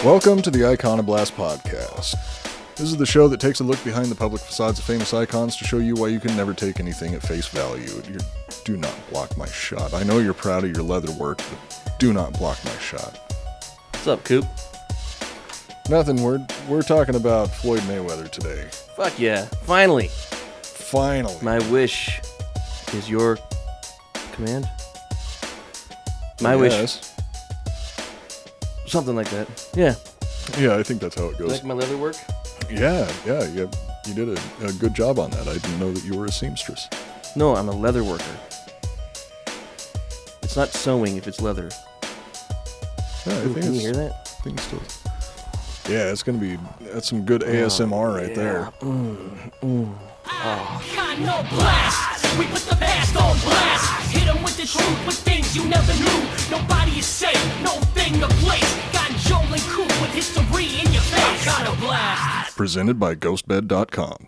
Welcome to the Iconoblast podcast. This is the show that takes a look behind the public facades of famous icons to show you why you can never take anything at face value. Do not block my shot. I know you're proud of your leather work, but do not block my shot. What's up, Coop? Nothing. We're talking about Floyd Mayweather today. Fuck yeah. Finally. Finally. My wish is your command. My wish. Something like that. Yeah. Yeah, I think that's how it goes. Like my leather work? Yeah, you did a good job on that. I didn't know that you were a seamstress. No, I'm a leather worker. It's not sewing if it's leather. Yeah, Can you hear that? I think still. Yeah, that's some good ASMR right there. Iconoblast, we put the past on blast. Hit them with the truth, with things you never knew. Nobody is safe, no thing to place. Got Joel and Coop with history in your face. Iconoblast. Presented by ghostbed.com.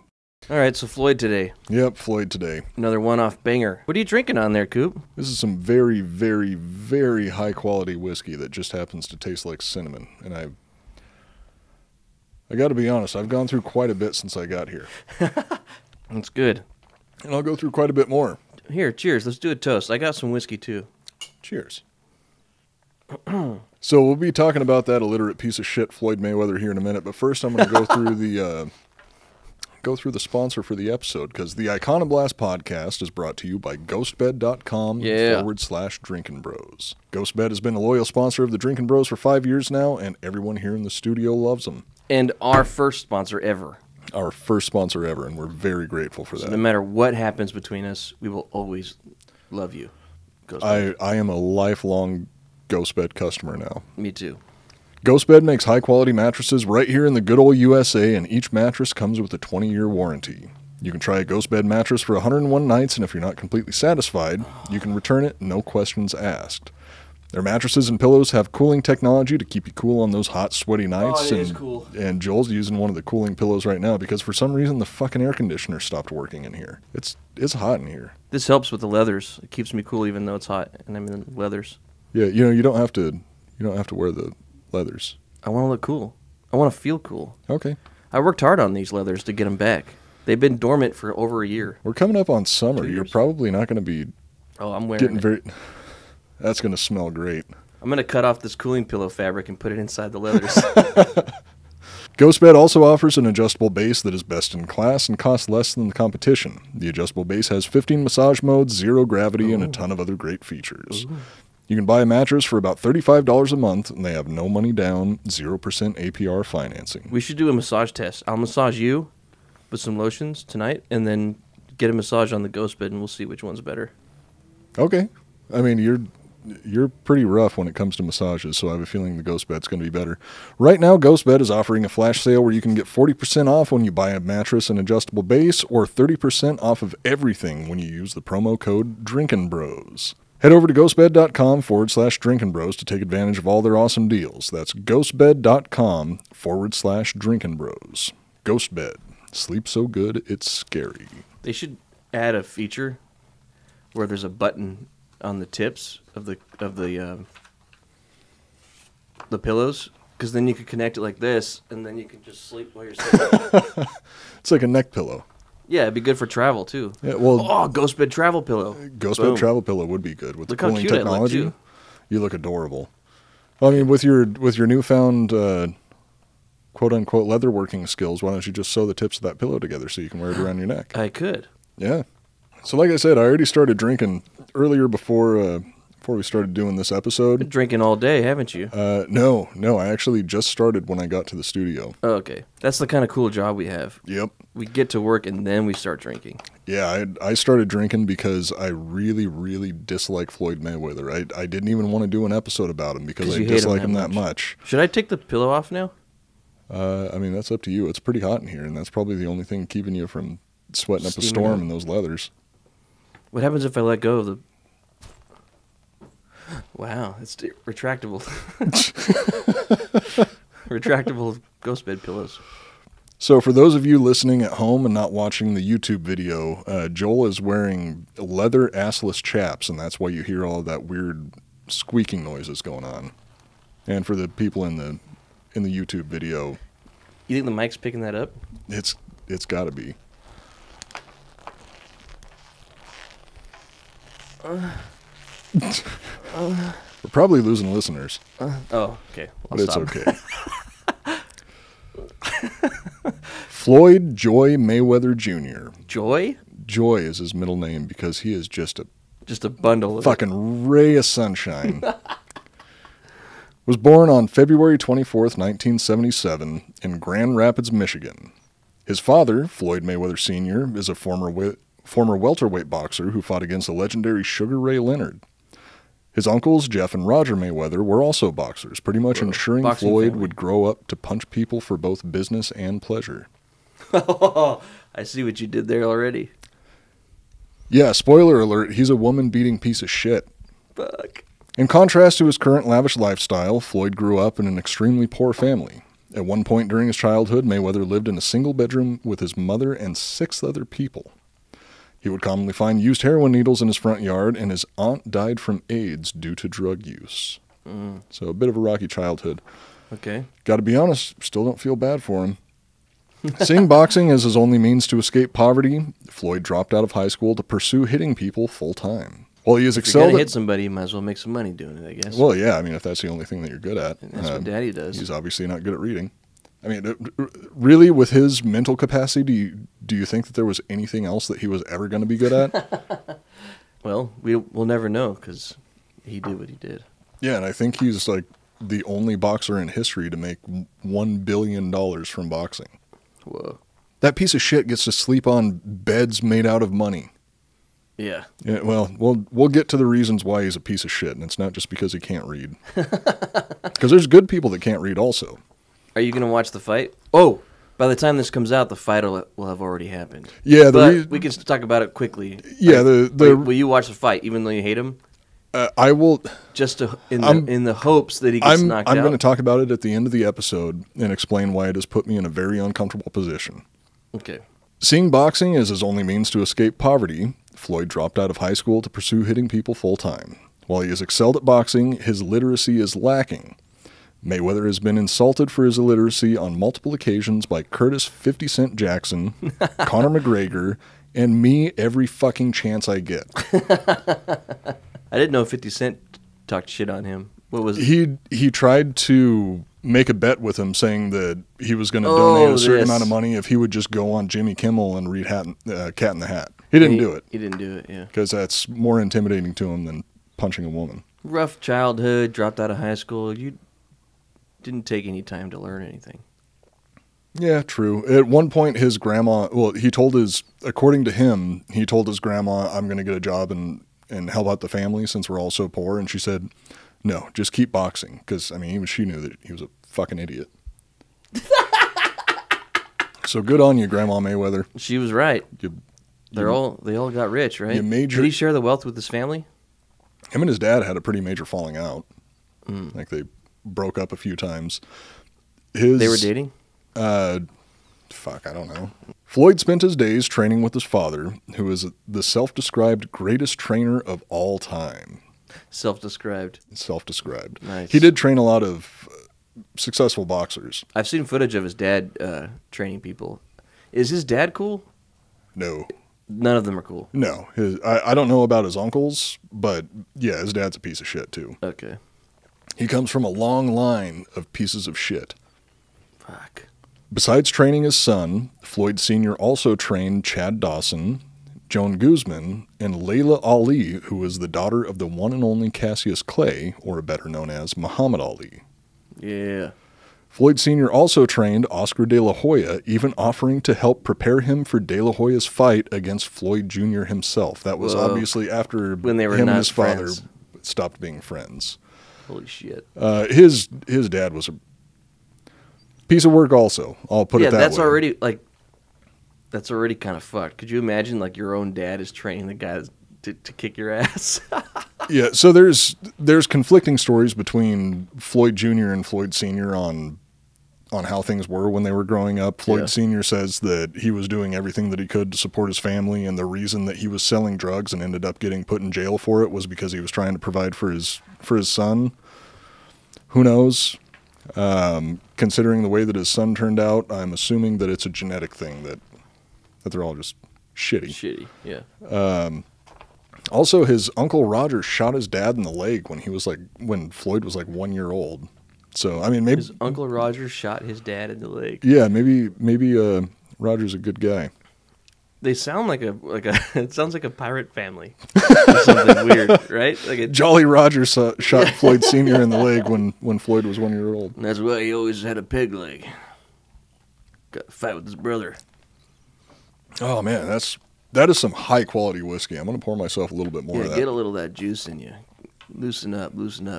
Alright, so Floyd today. Yep, Floyd today. Another one-off banger. What are you drinking on there, Coop? This is some very, very, very high-quality whiskey that just happens to taste like cinnamon. And I got to be honest, I've gone through quite a bit since I got here. That's good. And I'll go through quite a bit more. Here, cheers. Let's do a toast. I got some whiskey, too. Cheers. So we'll be talking about that illiterate piece of shit Floyd Mayweather here in a minute, but first I'm going to go through the sponsor for the episode, because the Iconoblast podcast is brought to you by ghostbed.com /Drinkin' Bros. Ghostbed has been a loyal sponsor of the Drinkin' Bros for 5 years now, and everyone here in the studio loves them. And our first sponsor ever. Our first sponsor ever, and we're very grateful for that. So no matter what happens between us, we will always love you. I am a lifelong Ghostbed customer now. Me too. Ghostbed makes high-quality mattresses right here in the good old USA, and each mattress comes with a 20-year warranty. You can try a Ghostbed mattress for 101 nights, and if you're not completely satisfied, you can return it, no questions asked. Their mattresses and pillows have cooling technology to keep you cool on those hot, sweaty nights. Oh, it is cool. And Joel's using one of the cooling pillows right now because for some reason the fucking air conditioner stopped working in here. It's hot in here. This helps with the leathers. It keeps me cool even though it's hot, and I'm in leathers. Yeah, you don't have to wear the leathers. I want to look cool. I want to feel cool. Okay. I worked hard on these leathers to get them back. They've been dormant for over a year. We're coming up on summer. 2 years. You're probably not going to be. Oh, I'm wearing getting it. very. That's going to smell great. I'm going to cut off this cooling pillow fabric and put it inside the leathers. Ghostbed also offers an adjustable base that is best in class and costs less than the competition. The adjustable base has 15 massage modes, 0 gravity, and a ton of other great features. Ooh. You can buy a mattress for about $35 a month, and they have no money down, 0% APR financing. We should do a massage test. I'll massage you with some lotions tonight, and then get a massage on the Ghostbed, and we'll see which one's better. Okay. I mean, you're pretty rough when it comes to massages, so I have a feeling the Ghostbed's going to be better. Right now, Ghostbed is offering a flash sale where you can get 40% off when you buy a mattress and adjustable base, or 30% off of everything when you use the promo code DrinkinBros. Head over to ghostbed.com /Drinkin' Bros to take advantage of all their awesome deals. That's ghostbed.com /Drinkin' Bros. Ghostbed. Sleep so good, it's scary. They should add a feature where there's a button on the tips of the pillows, because then you could connect it like this, and then you can just sleep while you're sleeping. It's like a neck pillow. Yeah, it'd be good for travel too. Yeah, well, Ghostbed travel pillow. Ghostbed travel pillow would be good with Look the cooling how cute technology. I look, too. You look adorable. Well, I mean, with your newfound quote unquote leatherworking skills, why don't you just sew the tips of that pillow together so you can wear it around your neck? I could. Yeah. So, like I said, I already started drinking earlier before we started doing this episode. Been drinking all day, haven't you? No, I actually just started when I got to the studio. Oh, okay. That's the kind of cool job we have. Yep. We get to work and then we start drinking. Yeah, I started drinking because I really, really dislike Floyd Mayweather. I didn't even want to do an episode about him because I dislike him that much. Should I take the pillow off now? I mean, that's up to you. It's pretty hot in here, and that's probably the only thing keeping you from sweating up a storm in those leathers. What happens if I let go of the... Wow, it's retractable. Retractable Ghostbed pillows. So for those of you listening at home and not watching the YouTube video, Joel is wearing leather assless chaps, and that's why you hear all of that weird squeaking noises going on. And for the people in in the YouTube video. You think the mic's picking that up? It's got to be. We're probably losing listeners, Oh, okay. I'll but it's stop. okay. Floyd Joy Mayweather Jr. Joy? Joy is his middle name because he is just a Just a bundle of fucking ray of sunshine. Was born on February 24th, 1977 in Grand Rapids, Michigan. His father, Floyd Mayweather Sr., is a former welterweight boxer who fought against the legendary Sugar Ray Leonard. His uncles, Jeff and Roger Mayweather, were also boxers, pretty much ensuring boxing Floyd family. would grow up to punch people for both business and pleasure. I see what you did there already. Yeah, spoiler alert, he's a woman-beating piece of shit. Fuck. In contrast to his current lavish lifestyle, Floyd grew up in an extremely poor family. At one point during his childhood, Mayweather lived in a single bedroom with his mother and 6 other people. He would commonly find used heroin needles in his front yard, and his aunt died from AIDS due to drug use. So a bit of a rocky childhood. Okay. Got to be honest, still don't feel bad for him. Seeing boxing as his only means to escape poverty, Floyd dropped out of high school to pursue hitting people full-time. While he has If you're going excelled to at... hit somebody, you might as well make some money doing it, I guess. Well, yeah, I mean, if that's the only thing that you're good at. That's what Daddy does. He's obviously not good at reading. I mean, really, with his mental capacity, do you think that there was anything else that he was ever going to be good at? Well, we'll never know because he did what he did. Yeah, and I think he's like the only boxer in history to make $1 billion from boxing. Whoa. That piece of shit gets to sleep on beds made out of money. Yeah. Yeah, well, we'll get to the reasons why he's a piece of shit, and it's not just because he can't read. Because there's good people that can't read also. Are you going to watch the fight? Oh, by the time this comes out, the fight will have already happened. Yeah, but we can talk about it quickly. Yeah, will you watch the fight even though you hate him? I will. Just in the hopes that he gets knocked out. I'm going to talk about it at the end of the episode and explain why it has put me in a very uncomfortable position. Okay. Seeing boxing as his only means to escape poverty, Floyd dropped out of high school to pursue hitting people full-time. While he has excelled at boxing, his literacy is lacking. Mayweather has been insulted for his illiteracy on multiple occasions by Curtis 50 Cent Jackson, Conor McGregor, and me every fucking chance I get. I didn't know 50 Cent talked shit on him. What was it? He tried to make a bet with him saying that he was going to donate a certain amount of money if he would just go on Jimmy Kimmel and read Cat in the Hat. He didn't do it. He didn't do it, yeah. Because that's more intimidating to him than punching a woman. Rough childhood, dropped out of high school. You didn't take any time to learn anything. Yeah, true. At one point, his grandma, according to him, he told his grandma, I'm going to get a job and help out the family since we're all so poor. And she said, no, just keep boxing. Because, I mean, even she knew that he was a fucking idiot. So good on you, Grandma Mayweather. She was right. They all got rich, right? Did he share the wealth with his family? Him and his dad had a pretty major falling out. Like they broke up a few times. They were dating? I don't know. Floyd spent his days training with his father, who is the self-described greatest trainer of all time. Self-described. Nice. He did train a lot of successful boxers. I've seen footage of his dad training people. Is his dad cool? No. None of them are cool. No. I don't know about his uncles, but yeah, his dad's a piece of shit too. Okay. He comes from a long line of pieces of shit. Fuck. Besides training his son, Floyd Sr. also trained Chad Dawson, Joan Guzman, and Layla Ali, who was the daughter of the one and only Cassius Clay, or better known as Muhammad Ali. Yeah. Floyd Sr. also trained Oscar De La Hoya, even offering to help prepare him for De La Hoya's fight against Floyd Jr. himself. That was obviously after when they were him not and his friends. father stopped being friends. Holy shit. His dad was a piece of work also. I'll put it that way. That's already kind of fucked. Could you imagine like your own dad is training the guys to kick your ass? Yeah, so there's conflicting stories between Floyd Jr. and Floyd Sr. on how things were when they were growing up. Floyd Sr. says that he was doing everything that he could to support his family, and the reason that he was selling drugs and ended up getting put in jail for it was because he was trying to provide for his son. Who knows? Considering the way that his son turned out, I'm assuming that it's a genetic thing, that they're all just shitty. Shitty, yeah. Also, his Uncle Roger shot his dad in the leg when Floyd was like 1 year old. So, I mean, maybe His Uncle Roger shot his dad in the leg. yeah, maybe Roger's a good guy. They sound like it sounds like a pirate family. Or something weird, right? Like a Jolly Roger shot Floyd Sr. in the leg when Floyd was 1 year old. And that's why he always had a pig leg. Got to fight with his brother. Oh man, that is some high quality whiskey. I'm gonna pour myself a little bit more of that. Get a little of that juice in you. Loosen up,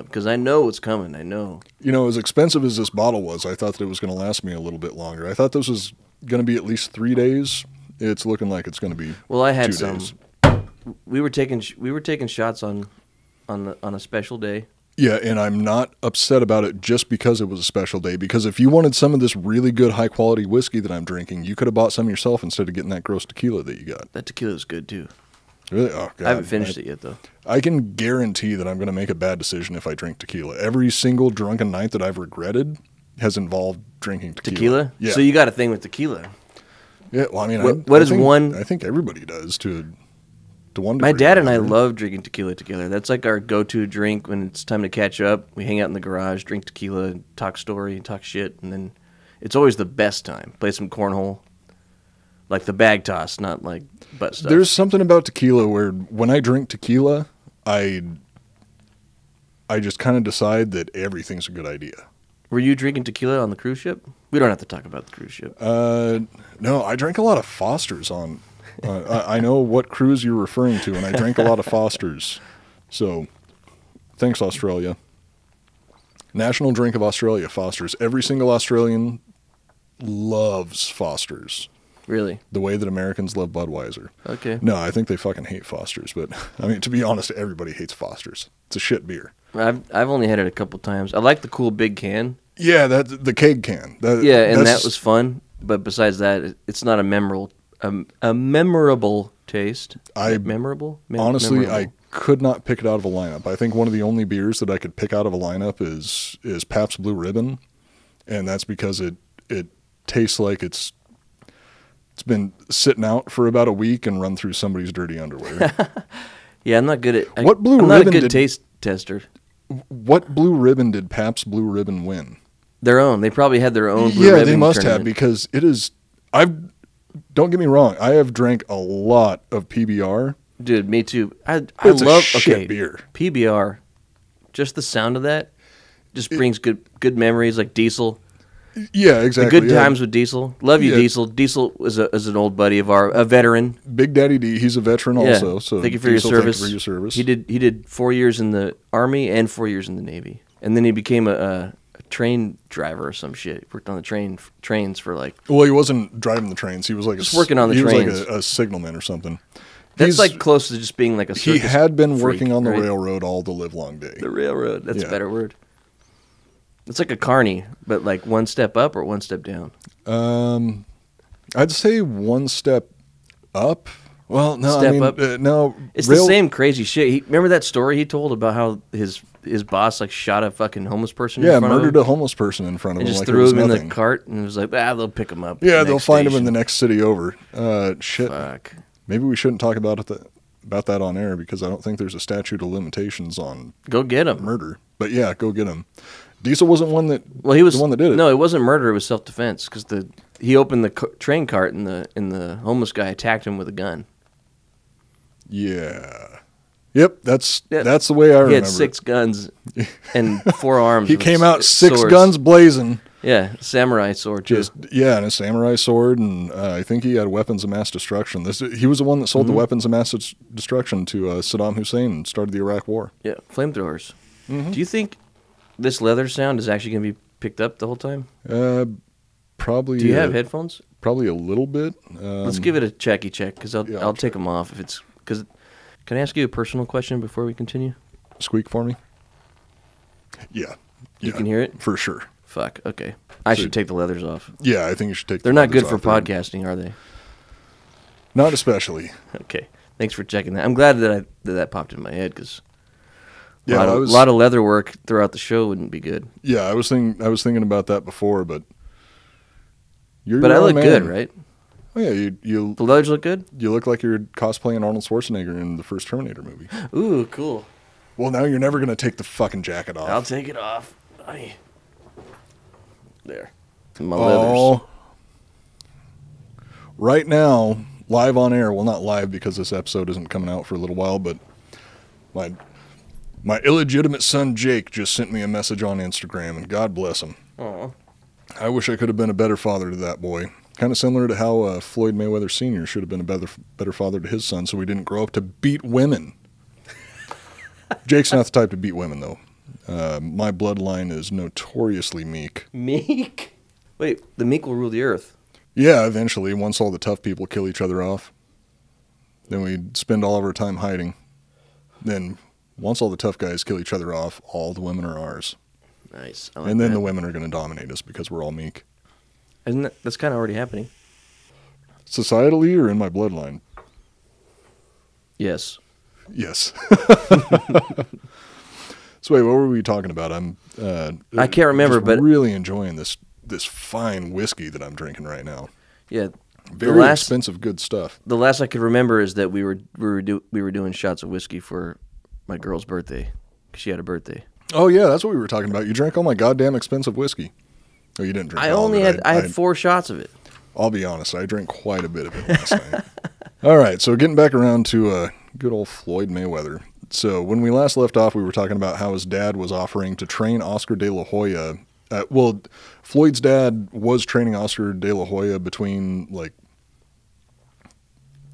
because I know what's coming. I know. You know, as expensive as this bottle was, I thought that it was going to last me a little bit longer. I thought this was going to be at least 3 days. It's looking like it's going to be. Well, I had 2 some. days. We were taking shots on a special day. Yeah, and I'm not upset about it just because it was a special day. Because if you wanted some of this really good high quality whiskey that I'm drinking, you could have bought some yourself instead of getting that gross tequila that you got. That tequila is good too. Really? Oh, God. I haven't finished it yet though. I can guarantee that I'm going to make a bad decision if I drink tequila. Every single drunken night that I've regretted has involved drinking tequila. Tequila? Yeah. So you got a thing with tequila. Yeah, well, I mean, I think everybody does to one degree. My dad and I love drinking tequila together. That's like our go-to drink when it's time to catch up. We hang out in the garage, drink tequila, talk story, talk shit, and then it's always the best time. Play some cornhole. Like the bag toss, not like butt stuff. There's something about tequila where when I drink tequila, I just kind of decide that everything's a good idea. Were you drinking tequila on the cruise ship? We don't have to talk about the cruise ship. No, I drank a lot of Foster's on. I know what cruise you're referring to, and I drank a lot of Foster's. So, thanks, Australia. National drink of Australia, Foster's. Every single Australian loves Foster's. Really? The way that Americans love Budweiser. Okay. No, I think they fucking hate Foster's, but I mean, to be honest, everybody hates Foster's. It's a shit beer. I've only had it a couple times. I like the cool big can. Yeah, the keg can. That was fun. But besides that, it's not a memorable taste. Memorable? Honestly, memorable. I could not pick it out of a lineup. I think one of the only beers that I could pick out of a lineup is Pabst Blue Ribbon, and that's because it tastes like it's been sitting out for about a week and run through somebody's dirty underwear. Yeah, I'm not good at. What Blue I'm Ribbon not a good did- taste tester. What Blue Ribbon did Pabst Blue Ribbon win? Their own. They probably had their own Blue Yeah, Ribbon they must have, tournament. because it is. Don't get me wrong. I have drank a lot of PBR. Dude, me too. I It's a love shit beer. PBR. Just the sound of that just brings good memories, like Diesel. Yeah, exactly. The good times with Diesel. Love you, Yeah. Diesel. Diesel is an old buddy of a veteran. Big Daddy D, he's a veteran also. So thank you for Diesel, your thank service. you for your service. He did 4 years in the Army and 4 years in the Navy, and then he became a train driver or some shit. He worked on the trains for like. Well, he wasn't driving the trains. He was like Just working on the he trains. was like a signalman or something. That's like close to just being like a circus He had been freak, working on the right? railroad all the live long day. The railroad. That's Yeah. a better word. It's like a carny, but like one step up or one step down. I'd say one step up. Well, no, Step I mean, up. no. It's the same crazy shit. Remember that story he told about how his boss like shot a fucking homeless person? Yeah, in front murdered of him a homeless person in front of and him. just like it threw was him in nothing. the cart and was like, they'll pick him up. Yeah, the they'll next find him in station." the next city over. Shit. Fuck. Maybe we shouldn't talk about that on air, because I don't think there's a statute of limitations on Go get him. murder. But yeah, go get him. Diesel wasn't one that. Well, he was the one that did it. No, it wasn't murder. It was self defense because he opened the train cart and the homeless guy attacked him with a gun. Yeah. Yep. That's Yeah. the way I remember. He had 6 guns and 4 arms. He with came out 6 swords. guns blazing. Yeah, samurai sword. Too. And a samurai sword, and I think he had weapons of mass destruction. He was the one that sold the weapons of mass destruction to Saddam Hussein and started the Iraq War. Yeah, flamethrowers. Do you think this leather sound is actually going to be picked up the whole time? Probably. Do you have headphones? Probably a little bit. Let's give it a checky check because yeah, I'll take them off if it's because. Can I ask you a personal question before we continue? Squeak for me. Yeah. You can hear it? for sure. Fuck. Okay. I should take the leathers off. Yeah, I think you should take. They're the not good leathers for off there. podcasting, are they? Not especially. Okay. Thanks for checking that. I'm glad that that popped in my head because Yeah, a lot of leather work throughout the show wouldn't be good. Yeah, I was thinking about that before, but you're But your I own look man. good, right? Oh yeah, you The leathers look good. you look like you're cosplaying Arnold Schwarzenegger in the first Terminator movie. Ooh, cool. Well, now you're never gonna take the fucking jacket off. I'll take it off. There. My leathers. Oh. Right now, live on air. Well, not live because this episode isn't coming out for a little while, but my illegitimate son Jake just sent me a message on Instagram, and God bless him. Aw. I wish I could have been a better father to that boy. Kind of similar to how Floyd Mayweather Sr. should have been a better father to his son, so he didn't grow up to beat women. Jake's not the type to beat women, though. My bloodline is notoriously meek. Meek? Wait, the meek will rule the earth. Yeah, eventually, once all the tough people kill each other off, then we spend all of our time hiding. Then, once all the tough guys kill each other off, all the women are ours. Nice. I like And then that. the women are going to dominate us because we're all meek. That's kind of already happening. Societally or in my bloodline? Yes. Yes. So wait, what were we talking about? I can't remember, just but really enjoying this fine whiskey that I'm drinking right now. yeah. Very expensive, good stuff. The last I could remember is that we were doing shots of whiskey for my girl's birthday because she had a birthday. Oh yeah, that's what we were talking about. You drank all my goddamn expensive whiskey. Oh, you didn't drink. I all only of it. had I had 4 shots of it. I'll be honest, I drank quite a bit of it last night. All right, so getting back around to good old Floyd Mayweather. So when we last left off, we were talking about how his dad was offering to train Oscar De La Hoya. Floyd's dad was training Oscar De La Hoya between like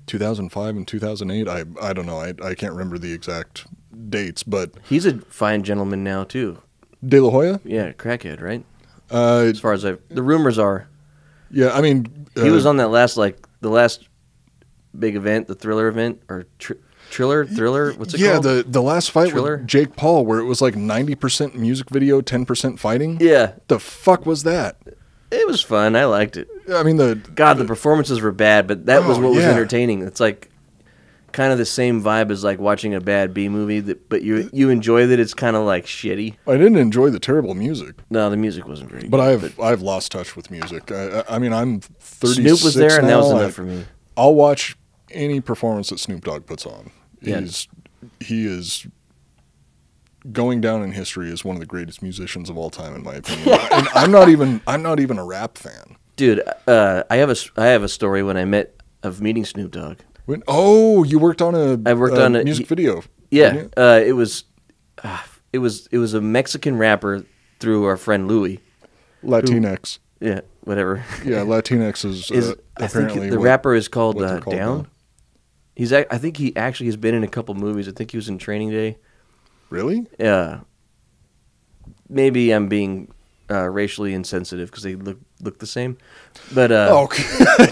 2005 and 2008. I don't know. I can't remember the exact dates, but He's a fine gentleman now too. De La Hoya? Yeah, crackhead, right? Uh, As far as the rumors are, yeah, I mean, he was on that last big event, the Thriller event or Thriller. What's it called? Yeah, the last fight Thriller? with Jake Paul, where it was like 90% music video, 10% fighting. Yeah, The fuck was that? it was fun. I liked it. I mean, the performances were bad, but that was what was yeah. entertaining. It's like kind of the same vibe as like watching a bad B movie, but you enjoy that it's kind of like shitty. I didn't enjoy the terrible music, No, the music wasn't very but good. I've lost touch with music. I mean, I'm 36 Snoop was there, and that now. was enough for me. I'll watch any performance that Snoop Dogg puts on. Yeah. He is going down in history as one of the greatest musicians of all time, in my opinion. And I'm not even a rap fan. Dude, I have a story of meeting Snoop Dogg. You worked on I worked on a music video. Yeah, didn't it was a Mexican rapper through our friend Louis. you? Latinx. Yeah, whatever. Yeah, Latinx is I apparently think the what- rapper is called what they're called Down. now. I think he actually has been in a couple movies. I think he was in Training Day. Really? Yeah. Maybe I'm being racially insensitive because they look the same. But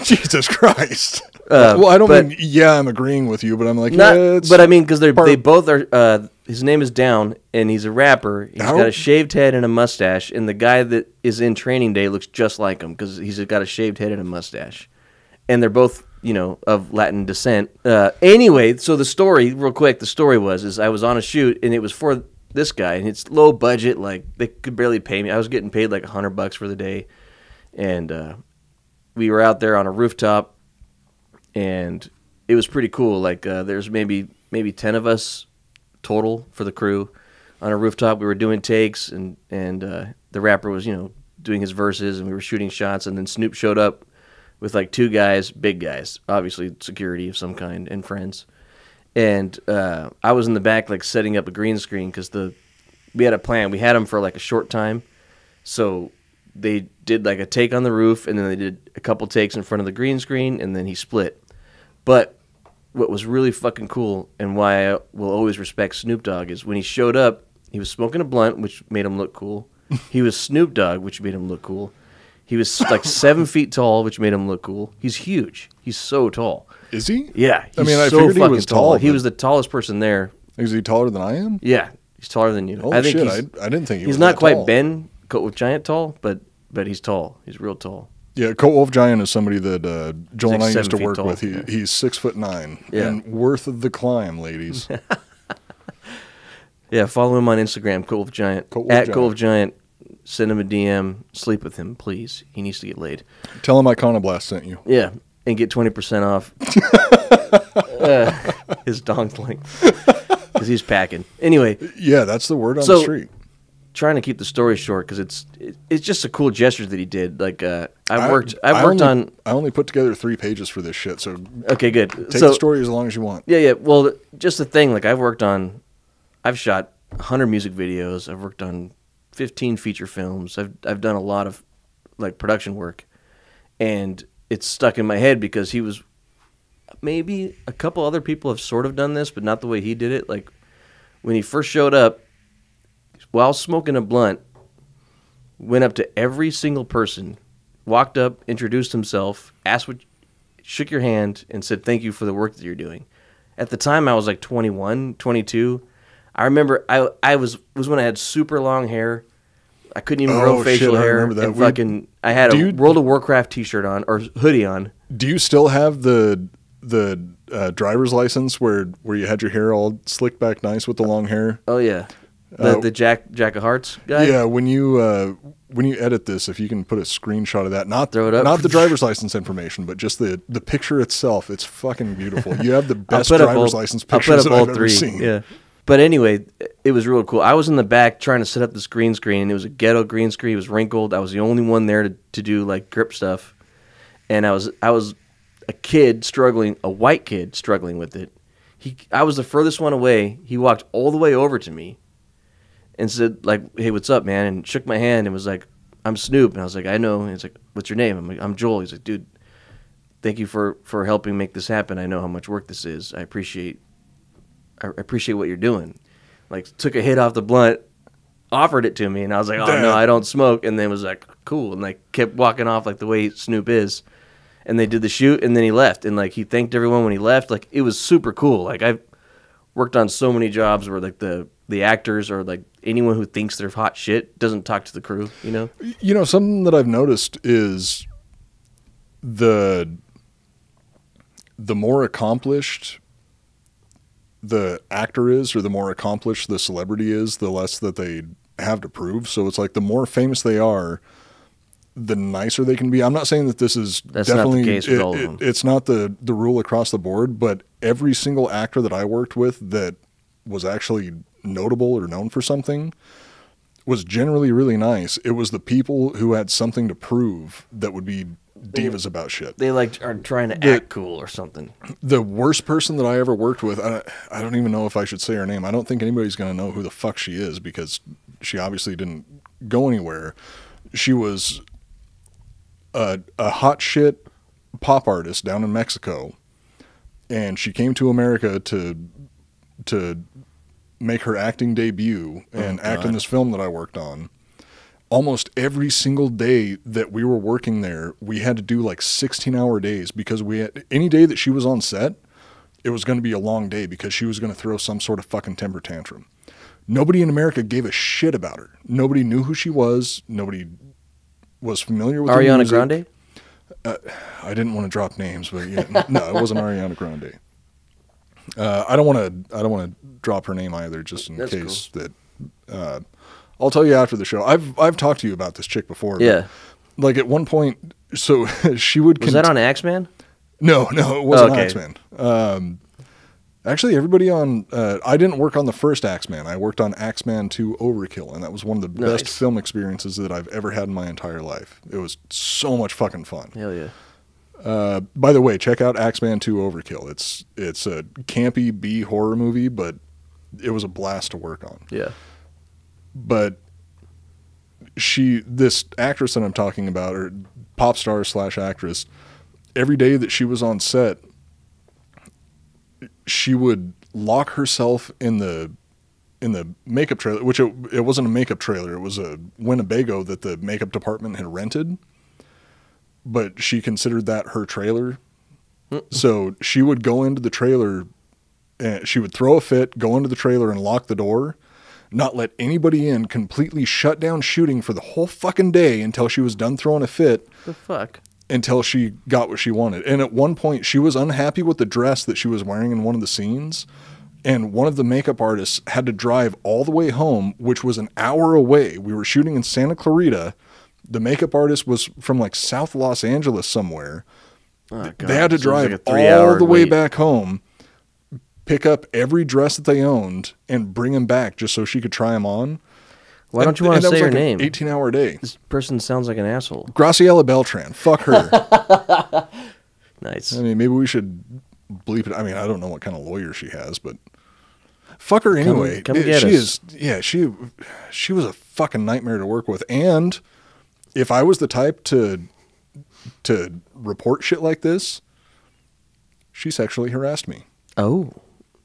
Jesus Christ. but I'm agreeing with you, but I'm like, not. yeah, it's But I mean, because they part- both are. His name is Down, and he's a rapper. He's How- got a shaved head and a mustache, and the guy that is in Training Day looks just like him because he's got a shaved head and a mustache, and they're both of Latin descent. Anyway, so the story, real quick, is I was on a shoot, and it was for this guy, and it's low budget, like they could barely pay me. I was getting paid like $100 for the day, and we were out there on a rooftop, and it was pretty cool. Like there's maybe 10 of us total for the crew on a rooftop. We were doing takes, and the rapper was doing his verses, and we were shooting shots, and then Snoop showed up with like 2 guys, big guys, obviously security of some kind, and friends. And I was in the back like setting up a green screen because we had a plan. We had them for like a short time, so they did like a take on the roof, and then they did a couple takes in front of the green screen, and then he split. But what was really fucking cool, and why I will always respect Snoop Dogg, is when he showed up, he was smoking a blunt, which made him look cool. He was Snoop Dogg, which made him look cool. He was like 7 feet tall, which made him look cool. He's huge. He's so tall. Is he? Yeah. I mean, I so figured he fucking was tall, He but- was the tallest person there. Is he taller than I am? Yeah. He's taller than you. Holy I think shit, he's, I didn't think he he's was not that quite tall. Ben Coat with Giant tall, but he's tall. He's real tall. Yeah, Coat Wolf Giant is somebody that Joel and I like used to 7 feet work tall, with. He's 6'9" Yeah. and worth the climb, ladies. Yeah, follow him on Instagram, Cool with Giant. Cool with At Giant. Cool with Giant. Send him a DM. Sleep with him, please. He needs to get laid. Tell him Iconoblast sent you. Yeah, and get 20% off his dong's length. Because he's packing. Anyway, Yeah, that's the word on So- the street. trying to keep the story short because it's just a cool gesture that he did. Like I've I worked only- on. I only put together 3 pages for this shit, so Okay, good. take the story as long as you want. Yeah. Well, just the thing. Like I've shot 100 music videos. I've worked on 15 feature films. I've done a lot of like production work, and it's stuck in my head because he was. Maybe a couple other people have sort of done this, but not the way he did it. Like when he first showed up, while smoking a blunt, went up to every single person, walked up, introduced himself, shook your hand, and said thank you for the work that you're doing. At the time, I was like 21, 22. I remember I was when I had super long hair. I couldn't even grow facial shit, I hair. remember that. And fucking, I had a World of Warcraft T-shirt on or hoodie on. Do you still have the driver's license where you had your hair all slicked back nice with the long hair? Oh yeah, the Jack of Hearts guy. Yeah, when you edit this, if you can put a screenshot of that, not Throw it up. not the driver's license information, but just the picture itself, it's fucking beautiful. You have the I'll best put up driver's all- license I'll pictures put that up all I've ever three. seen. Yeah. But anyway, it was real cool. I was in the back trying to set up this green screen. It was a ghetto green screen. It was wrinkled. I was the only one there to do like grip stuff. And I was a kid struggling, a white kid struggling with it. I was the furthest one away. He walked all the way over to me and said like, "Hey, what's up, man?" And shook my hand and was like, "I'm Snoop." And I was like, "I know." And he's like, "What's your name?" I'm like, "I'm Joel." He's like, "Dude, thank you for helping make this happen. I know how much work this is. I appreciate what you're doing." Like, took a hit off the blunt, offered it to me, and I was like, "Oh no, I don't smoke." And then was like, "Cool," and like kept walking off like the way Snoop is. And they did the shoot, and then he left, and like he thanked everyone when he left. Like it was super cool. Like I've worked on so many jobs where like the actors or like anyone who thinks they're hot shit doesn't talk to the crew. You know? You know, something that I've noticed is the more accomplished the actor is, or the more accomplished the celebrity is, the less that they have to prove. So it's like the more famous they are, the nicer they can be. I'm not saying that this is That's definitely not the case with all of them. It's not the rule across the board, but every single actor that I worked with that was actually notable or known for something was generally really nice. It was the people who had something to prove that would be divas about shit. They like are trying to act cool or something. The worst person that I ever worked with, I don't even know if I should say her name. I don't think anybody's going to know who the fuck she is because she obviously didn't go anywhere. She was a hot shit pop artist down in Mexico, and she came to America to make her acting debut and act in this film that I worked on. Almost every single day that we were working there, we had to do like 16-hour days because any day that she was on set, it was going to be a long day because she was going to throw some sort of fucking temper tantrum. Nobody in America gave a shit about her. Nobody knew who she was. Nobody was familiar with her Ariana music. Grande? I didn't want to drop names, but yeah, no, it wasn't Ariana Grande. I don't want to drop her name either, just in That's case that. I'll tell you after the show. I've talked to you about this chick before. but, Yeah. like at one point, so she would. Was that on Axeman? No, it wasn't Okay. Axeman. Actually, everybody on. I didn't work on the first Axeman. I worked on Axeman 2 Overkill, and that was one of the best Nice. film experiences that I've ever had in my entire life. It was so much fucking fun. Hell yeah. By the way, check out Axeman 2 Overkill. It's a campy B horror movie, but it was a blast to work on. Yeah. But this actress that I'm talking about, or pop star / actress, every day that she was on set, she would lock herself in the makeup trailer, which it wasn't a makeup trailer. It was a Winnebago that the makeup department had rented, but she considered that her trailer. So she would go into the trailer and she would throw a fit, go into the trailer and lock the door, not let anybody in, completely shut down shooting for the whole fucking day until she was done throwing a fit, The fuck? until she got what she wanted. And at one point, she was unhappy with the dress that she was wearing in one of the scenes. And one of the makeup artists had to drive all the way home, which was an hour away. We were shooting in Santa Clarita. The makeup artist was from like South Los Angeles somewhere. Oh, God. They had to drive like all the way wait. back home, pick up every dress that they owned, and bring them back just so she could try them on. Why don't you want to say her name? 18-hour day. This person sounds like an asshole. Graciela Beltran. Fuck her. Nice. I mean, maybe we should bleep it. I mean, I don't know what kind of lawyer she has, but fuck her anyway. Come get us. She was a fucking nightmare to work with. And if I was the type to report shit like this, she sexually harassed me. Oh,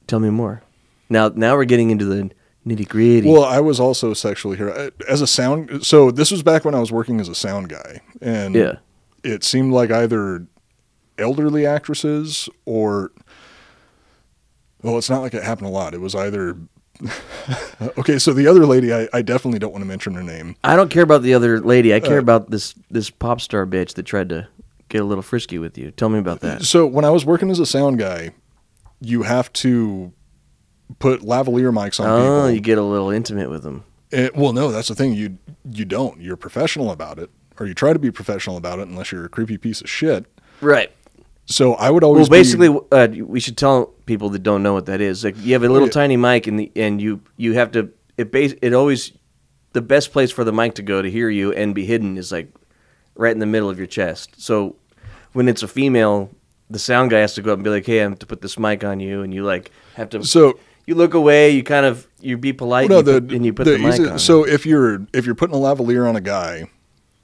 tell me more. Now we're getting into the nitty gritty. Well, I was also sexually harassed as a sound. So this was back when I was working as a sound guy, and yeah, it seemed like either elderly actresses or, well, it's not like it happened a lot. It was either, okay, so the other lady, I definitely don't want to mention her name. I don't care about the other lady. I care about this pop star bitch that tried to get a little frisky with you. Tell me about that. So when I was working as a sound guy, you have to put lavalier mics on people. Oh, you get a little intimate with them. Well, no, that's the thing. You don't. You're professional about it, or you try to be professional about it unless you're a creepy piece of shit. Right. So I would always basically, we should tell people that don't know what that is. Like, you have a little tiny mic, and you have to. It always, the best place for the mic to go to hear you and be hidden is like right in the middle of your chest. So when it's a female, the sound guy has to go up and be like, "Hey, I have to put this mic on you," and you like have to. So you look away. You be polite. Well, and you put the mic on. So if you're putting a lavalier on a guy,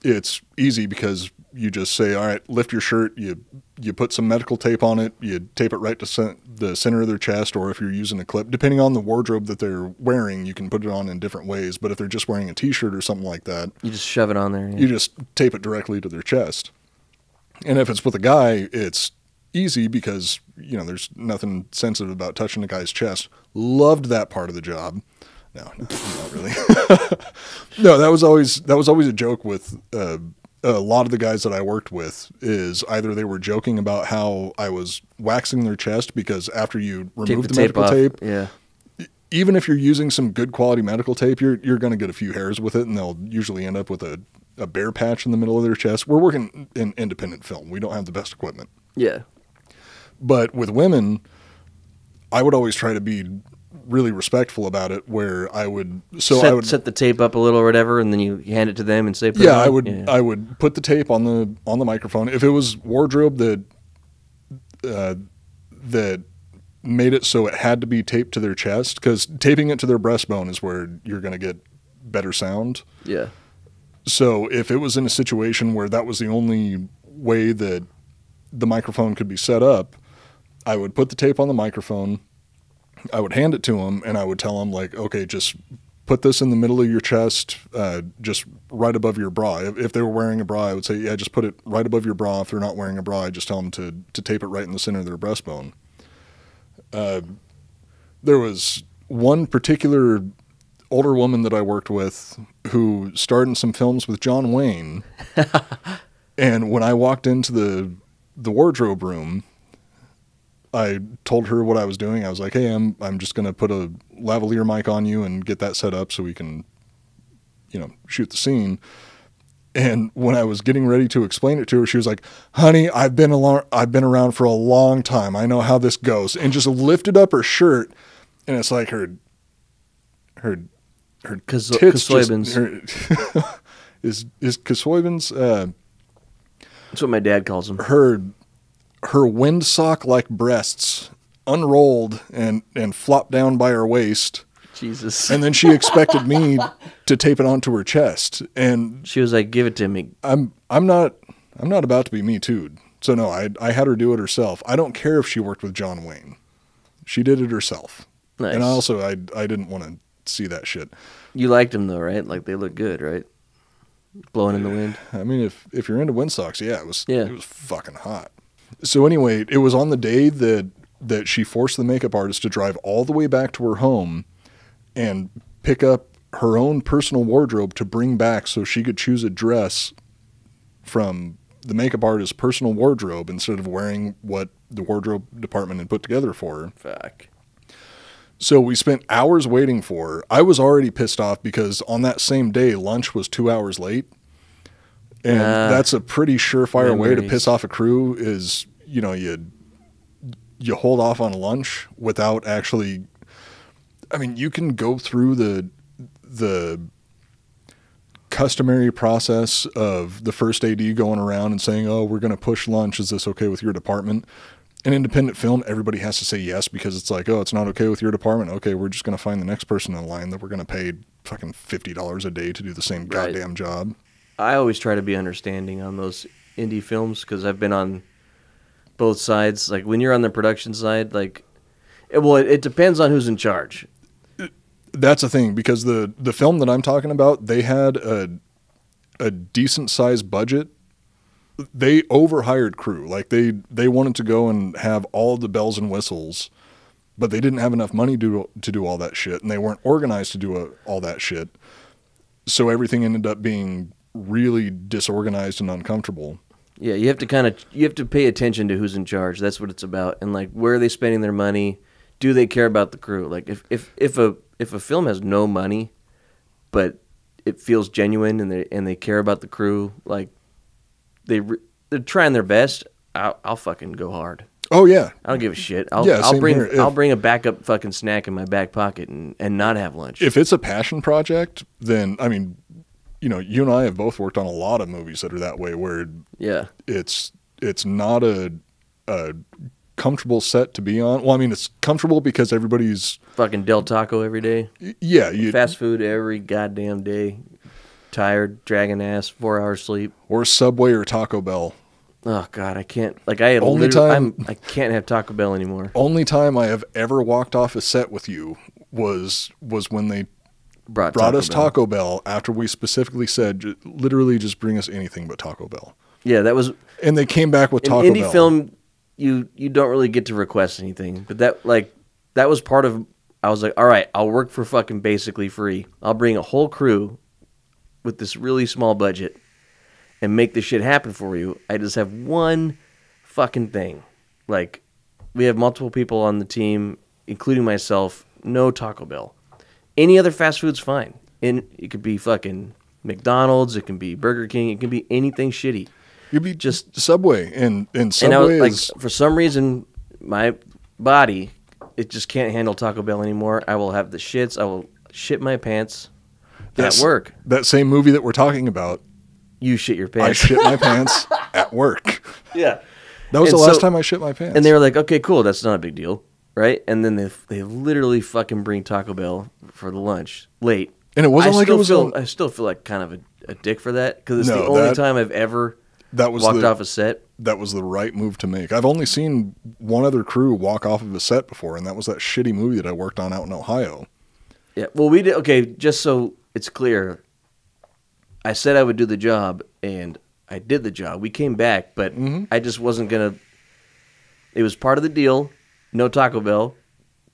it's easy because you just say, all right, lift your shirt, you put some medical tape on it, you tape it right to the center of their chest, or if you're using a clip, depending on the wardrobe that they're wearing, you can put it on in different ways. But if they're just wearing a t-shirt or something like that, you just shove it on there. Yeah. You just tape it directly to their chest. And if it's with a guy, it's easy because, there's nothing sensitive about touching a guy's chest. Loved that part of the job. No, not really. No, that was always a joke with a lot of the guys that I worked with. Is either they were joking about how I was waxing their chest because after you remove the medical tape, yeah, even if you're using some good quality medical tape, you're going to get a few hairs with it, and they'll usually end up with a bare patch in the middle of their chest. We're working in independent film. We don't have the best equipment. Yeah, but with women, I would always try to be really respectful about it, where I would set the tape up a little or whatever, and then you hand it to them and say, I would put the tape on the microphone. If it was wardrobe that made it so it had to be taped to their chest, because taping it to their breastbone is where you're going to get better sound. Yeah. So if it was in a situation where that was the only way that the microphone could be set up, I would put the tape on the microphone, I would hand it to them, and I would tell them, like, okay, just put this in the middle of your chest, just right above your bra. If they were wearing a bra, I would say, yeah, just put it right above your bra. If they're not wearing a bra, I just tell them to tape it right in the center of their breastbone. There was one particular older woman that I worked with who starred in some films with John Wayne. And when I walked into the wardrobe room, I told her what I was doing. I was like, hey, I'm just going to put a lavalier mic on you and get that set up so we can, shoot the scene. And when I was getting ready to explain it to her, she was like, honey, I've been around for a long time. I know how this goes. And just lifted up her shirt. And it's like her tits Kasoybins. Is Kasoybins, that's what my dad calls them. Her windsock-like breasts unrolled and flopped down by her waist. Jesus. And then she expected me to tape it onto her chest. And she was like, give it to me. I'm not about to be Me Too'd. So no, I had her do it herself. I don't care if she worked with John Wayne. She did it herself. Nice. And I didn't want to see that shit. You liked them though, right? Like, they look good, right? Blowing in the wind. I mean, if you're into windsocks, it was fucking hot. So anyway, it was on the day that she forced the makeup artist to drive all the way back to her home and pick up her own personal wardrobe to bring back so she could choose a dress from the makeup artist's personal wardrobe instead of wearing what the wardrobe department had put together for her. Fuck. So we spent hours waiting for her. I was already pissed off because on that same day, lunch was 2 hours late. And that's a pretty surefire way to piss off a crew is, you know, you hold off on lunch without actually, I mean, you can go through the customary process of the first AD going around and saying, oh, we're going to push lunch. Is this okay with your department? An independent film, everybody has to say yes because it's like, oh, it's not okay with your department. Okay, we're just going to find the next person in line that we're going to pay fucking $50 a day to do the same goddamn job. I always try to be understanding on those indie films because I've been on both sides. Like when you're on the production side, like, it depends on who's in charge. That's the thing because the film that I'm talking about, they had a decent sized budget. They overhired crew. Like they wanted to go and have all the bells and whistles, but they didn't have enough money to do all that shit, and they weren't organized to do all that shit. So everything ended up being really disorganized and uncomfortable. Yeah, you have to pay attention to who's in charge. That's what it's about. And like, where are they spending their money? Do they care about the crew? Like if a film has no money, but it feels genuine and they care about the crew, like they're trying their best, I'll fucking go hard. Oh yeah, I don't give a shit. I'll bring a backup fucking snack in my back pocket and not have lunch. If it's a passion project, then I mean, you know, you and I have both worked on a lot of movies that are that way, where it's not a comfortable set to be on. Well, I mean, it's comfortable because everybody's fucking Del Taco every day. Yeah, fast food every goddamn day. Tired, dragging ass, 4 hours sleep, or Subway or Taco Bell. Oh God, I can't. Like I can't have Taco Bell anymore. Only time I have ever walked off a set with you was when they brought us Taco Bell after we specifically said, literally, just bring us anything but Taco Bell. Yeah, that was. And they came back with Taco Bell. In indie film, you don't really get to request anything, but that was part of. I was like, all right, I'll work for fucking basically free. I'll bring a whole crew with this really small budget and make this shit happen for you. I just have one fucking thing. Like, we have multiple people on the team, including myself, no Taco Bell. Any other fast food's fine. And it could be fucking McDonald's, it can be Burger King, it can be anything shitty. You'd be just Subway, and Subway and is... Like, for some reason, my body, it just can't handle Taco Bell anymore. I will have the shits, I will shit my pants at work. That same movie that we're talking about. You shit your pants. I shit my pants at work. Yeah. That was the last time I shit my pants. And they were like, okay, cool, that's not a big deal, right? And then they literally fucking bring Taco Bell for the lunch late. And it wasn't like it was... I still feel like kind of a dick for that, because it's the only time I've ever walked off a set. That was the right move to make. I've only seen one other crew walk off of a set before, and that was that shitty movie that I worked on out in Ohio. Yeah, well, we did... Okay, just so it's clear, I said I would do the job, and I did the job. We came back, but I just wasn't going to... It was part of the deal. No Taco Bell.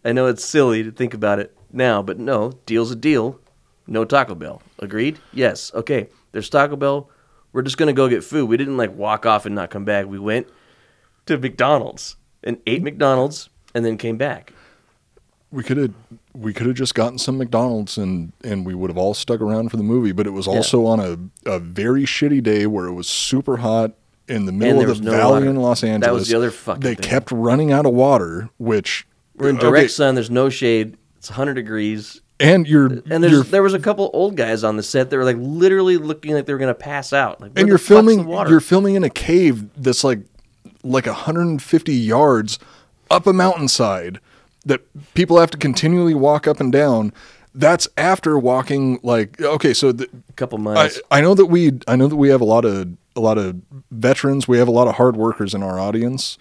I know it's silly to think about it now, but no, deal's a deal. No Taco Bell. Agreed? Yes. Okay, there's Taco Bell. We're just going to go get food. We didn't, like, walk off and not come back. We went to McDonald's and ate McDonald's and then came back. We could have just gotten some McDonald's and we would have all stuck around for the movie, but it was also on a very shitty day where it was super hot in the middle of the valley in Los Angeles. That was the other fucking thing. They kept running out of water, which... We're in direct sun, there's no shade, it's 100 degrees. And there was a couple old guys on the set that were like literally looking like they were going to pass out. Like, and you're filming in a cave that's like 150 yards up a mountainside that people have to continually walk up and down. That's after walking so a couple miles. I know that we have a lot of veterans. We have a lot of hard workers in our audience.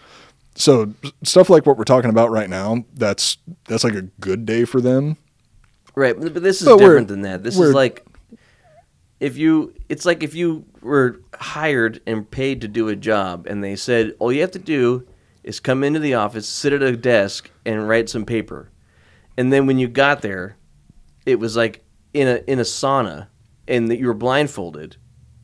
So stuff like what we're talking about right now, that's like a good day for them. Right, but this is different than that. This is like if you were hired and paid to do a job, and they said all you have to do is come into the office, sit at a desk, and write some paper, and then when you got there, it was like in a sauna, and that you were blindfolded,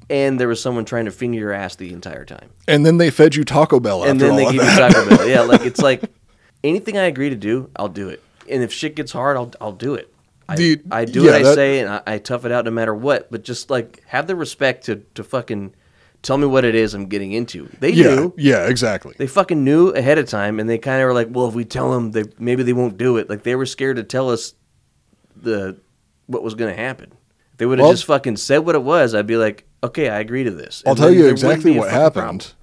and there was someone trying to finger your ass the entire time, and then they fed you Taco Bell after all of that. And then they gave you Taco Bell. Yeah, like it's like anything I agree to do, I'll do it. And if shit gets hard, I'll do it. I do yeah, what I say, and I tough it out no matter what. But just like have the respect to fucking tell me what it is I'm getting into. They knew. Yeah, exactly. They fucking knew ahead of time, and they kind of were like, well, if we tell them, maybe they won't do it. Like they were scared to tell us what was going to happen. If they would have just fucking said what it was, I'd be like, okay, I agree to this. I'll tell you exactly what happened.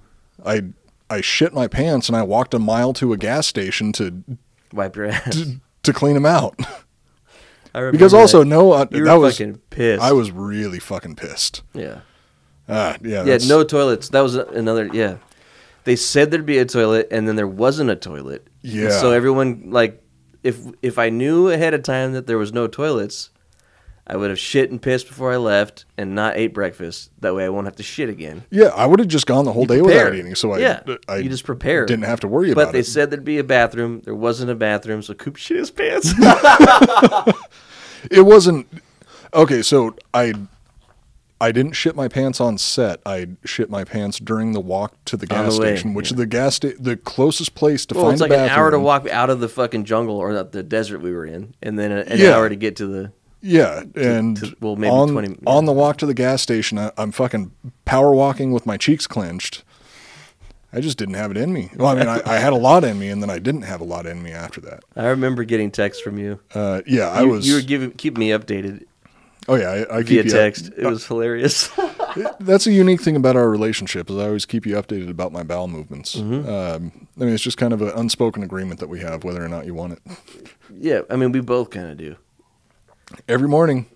I shit my pants and I walked a mile to a gas station to wipe your ass to clean them out. Because also that was fucking pissed. I was really fucking pissed. Yeah. Yeah. No toilets. That was another. Yeah. They said there'd be a toilet, and then there wasn't a toilet. Yeah. And so everyone if I knew ahead of time that there was no toilets, I would have shit and pissed before I left and not ate breakfast. That way I won't have to shit again. Yeah, I would have just gone the whole day without eating. So I you just prepared. Didn't have to worry about it. But they said there'd be a bathroom. There wasn't a bathroom, so Coop shit his pants. It wasn't okay. So I didn't shit my pants on set. I shit my pants during the walk to the gas station, which is the closest place to find a bathroom. It's like an hour to walk out of the fucking jungle or the desert we were in, and then an hour to get to the. Yeah, and maybe 20. On the walk to the gas station, I'm fucking power walking with my cheeks clenched. I just didn't have it in me. Well, I mean, I had a lot in me, and then I didn't have a lot in me after that. I remember getting texts from you. I was. You were keep me updated. Oh yeah, I keep via you text. It was hilarious. That's a unique thing about our relationship is I always keep you updated about my bowel movements. Mm-hmm. I mean, it's just kind of an unspoken agreement that we have, whether or not you want it. Yeah, I mean, we both kind of do. Every morning.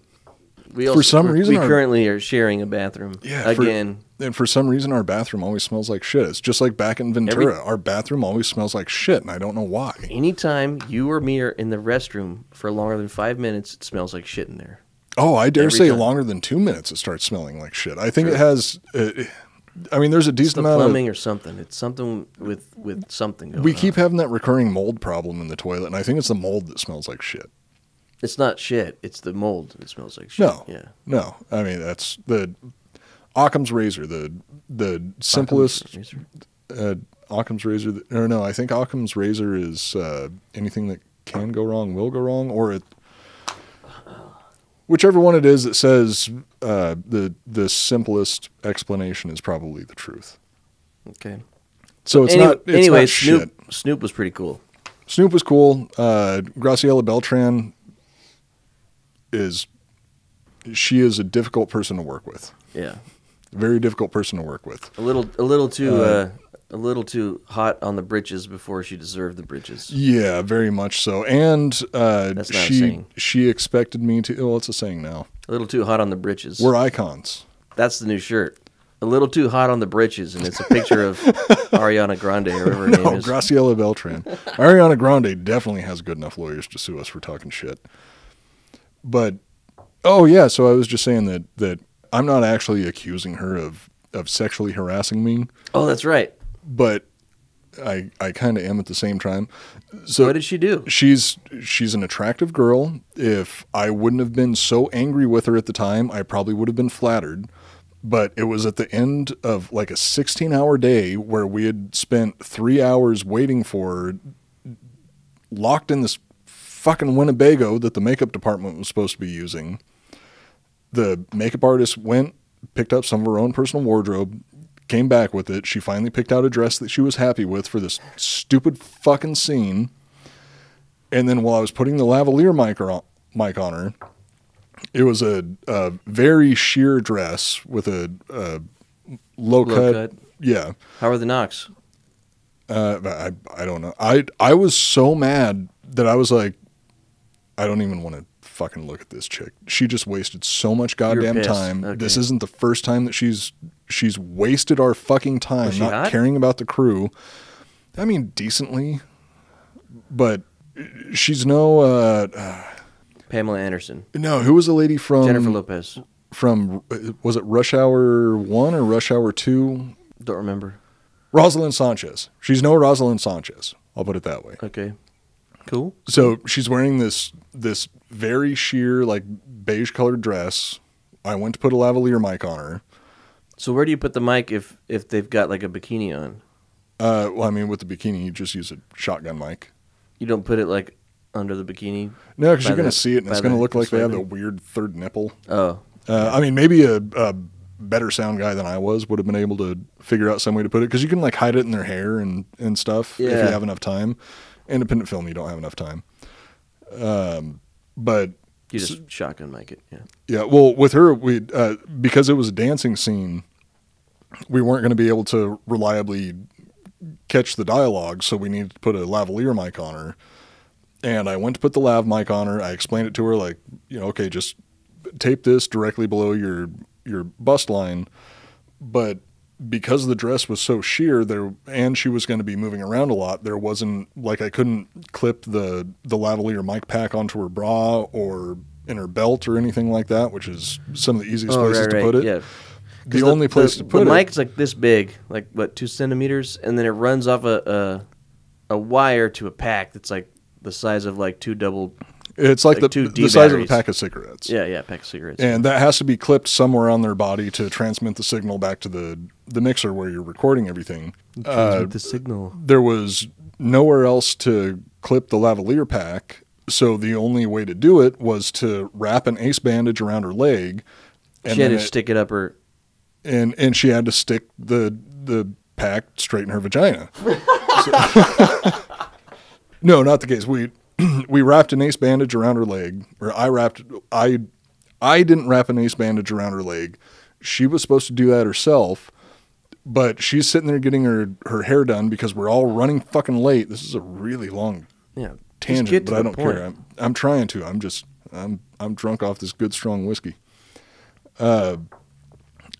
We currently are sharing a bathroom. Yeah. Again. And for some reason, our bathroom always smells like shit. It's just like back in Ventura. Our bathroom always smells like shit, and I don't know why. Anytime you or me are in the restroom for longer than 5 minutes, it smells like shit in there. Oh, I dare say longer than 2 minutes, it starts smelling like shit. I think it has... I mean, there's a decent amount of... plumbing or something. It's something with something going on. We keep having that recurring mold problem in the toilet, and I think it's the mold that smells like shit. It's not shit. It's the mold that smells like shit. No. I mean, that's the Occam's razor, the simplest Occam's razor. Or no, I think Occam's razor is anything that can go wrong will go wrong, or whichever one it is that says the simplest explanation is probably the truth. Okay. So it's not shit. Snoop was pretty cool. Snoop was cool. Graciela Beltran she is a difficult person to work with. Yeah. Very difficult person to work with. A little too hot on the britches before she deserved the britches. Yeah, very much so. And that's not a saying. She expected me to. Well, it's a saying now. A little too hot on the britches. We're icons. That's the new shirt. A little too hot on the britches, and it's a picture of Ariana Grande or whatever her name is. Graciela Beltran. Ariana Grande definitely has good enough lawyers to sue us for talking shit. But so I was just saying that I'm not actually accusing her of sexually harassing me. Oh, that's right. But I kind of am at the same time. So what did she do? She's an attractive girl. If I wouldn't have been so angry with her at the time, I probably would have been flattered. But it was at the end of like a 16-hour day where we had spent 3 hours waiting for her, locked in this fucking Winnebago that the makeup department was supposed to be using. The makeup artist went, picked up some of her own personal wardrobe, came back with it. She finally picked out a dress that she was happy with for this stupid fucking scene. And then while I was putting the lavalier mic on her, it was a very sheer dress with a low cut. Yeah. How are the knocks? I don't know. I was so mad that I was like, I don't even want to fucking look at this chick. She just wasted so much goddamn time. Okay. This isn't the first time that she's wasted our fucking time not caring about the crew. I mean, decently, but she's no Pamela Anderson. No, who was the lady from Jennifer Lopez? From was it Rush Hour 1 or Rush Hour 2? Don't remember. Rosalind Sanchez. She's no Rosalind Sanchez. I'll put it that way. Okay. Cool. So she's wearing this very sheer, like, beige colored dress. I went to put a lavalier mic on her. So where do you put the mic if they've got like a bikini on? Well, I mean, with the bikini, you just use a shotgun mic. You don't put it like under the bikini. No, because you're By going to the- see it, and by it's going to the look like they have a slightly- weird third nipple. Oh, I mean, maybe a better sound guy than I would have been able to figure out some way to put it, because you can like hide it in their hair and stuff if you Yeah. have enough time. Independent film, you don't have enough time. But you just shotgun mic it. Yeah. yeah, well, with her, we because it was a dancing scene, we weren't going to be able to reliably catch the dialogue, so we needed to put a lavalier mic on her. And I went to put the lav mic on her. I explained it to her like, okay, just tape this directly below your bust line. But because the dress was so sheer there, and she was going to be moving around a lot, there wasn't like, I couldn't clip the lavalier mic pack onto her bra or in her belt or anything like that, which is some of the easiest places to put it. Yeah. The only place to put the it. mic's like this big, like what, 2 centimeters, and then it runs off a wire to a pack that's like the size of like 2 double. It's like like two the size of a D-batteries. pack of cigarettes. Yeah, pack of cigarettes. And that has to be clipped somewhere on their body to transmit the signal back to the mixer where you're recording everything. Transmit the signal. There was nowhere else to clip the lavalier pack, so the only way to do it was to wrap an ace bandage around her leg. And She had then to stick it up her. and she had to stick the pack straight in her vagina. No, not the case. We wrapped an ace bandage around her leg, or I didn't wrap an ace bandage around her leg. She was supposed to do that herself, but she's sitting there getting her hair done because we're all running fucking late. This is a really long Yeah. tangent, get to but I the don't point. care. I'm trying to. I'm drunk off this good strong whiskey.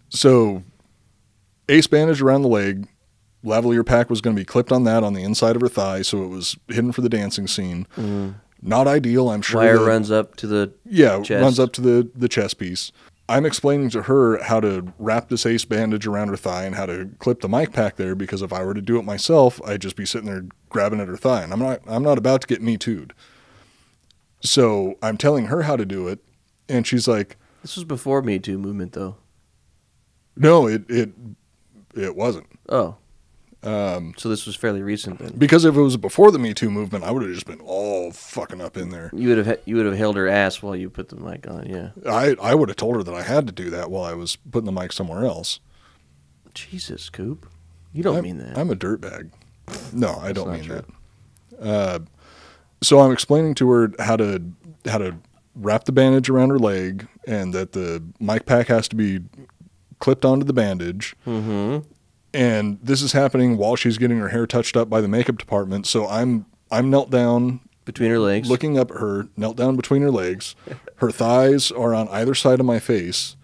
So ace bandage around the leg. Lavalier pack was going to be clipped on that on the inside of her thigh, so it was hidden for the dancing scene. Not ideal, I'm sure. Wire runs up to the chest. Runs up to the chest piece. I'm explaining to her how to wrap this ace bandage around her thigh and how to clip the mic pack there, because if I were to do it myself, I'd just be sitting there grabbing at her thigh, and I'm not about to get Me Too'd. So I'm telling her how to do it, and she's like, This was before Me Too movement, though. no, it wasn't. Oh. So this was fairly recent then. Because if it was before the Me Too movement, I would have just been all fucking up in there. You would have held her ass while you put the mic on, yeah. I would have told her that I had to do that while I was putting the mic somewhere else. Jesus, Coop. You don't mean that. I'm a dirtbag. No, I don't not mean true. that. So I'm explaining to her how to wrap the bandage around her leg, and that the mic pack has to be clipped onto the bandage. Mm-hmm. And this is happening while she's getting her hair touched up by the makeup department. So I'm knelt down Between her legs. looking up at her, knelt down between her legs. Her thighs are on either side of my face.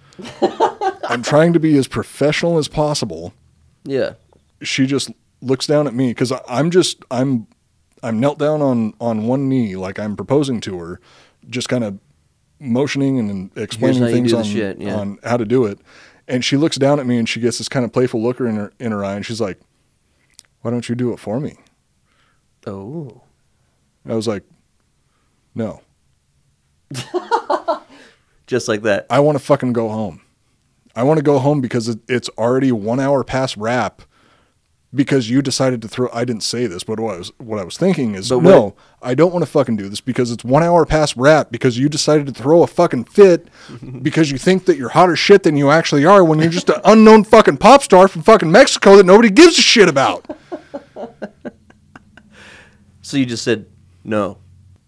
I'm trying to be as professional as possible. Yeah. She just looks down at me because I'm knelt down on one knee like I'm proposing to her, just kind of motioning and explaining Here's how you things do the shit, yeah. on how to do it. And she looks down at me and she gets this kind of playful look in her eye, and she's like, "Why don't you do it for me?" Oh. I was like, "No, Just like that. I want to fucking go home. I want to go home because it's already 1 hour past wrap because you decided to throw." I didn't say this, but what I was thinking is, But no, I don't want to fucking do this because it's 1 hour past wrap because you decided to throw a fucking fit because you think that you're hotter shit than you actually are when you're just an unknown fucking pop star from fucking Mexico that nobody gives a shit about. So you just said no.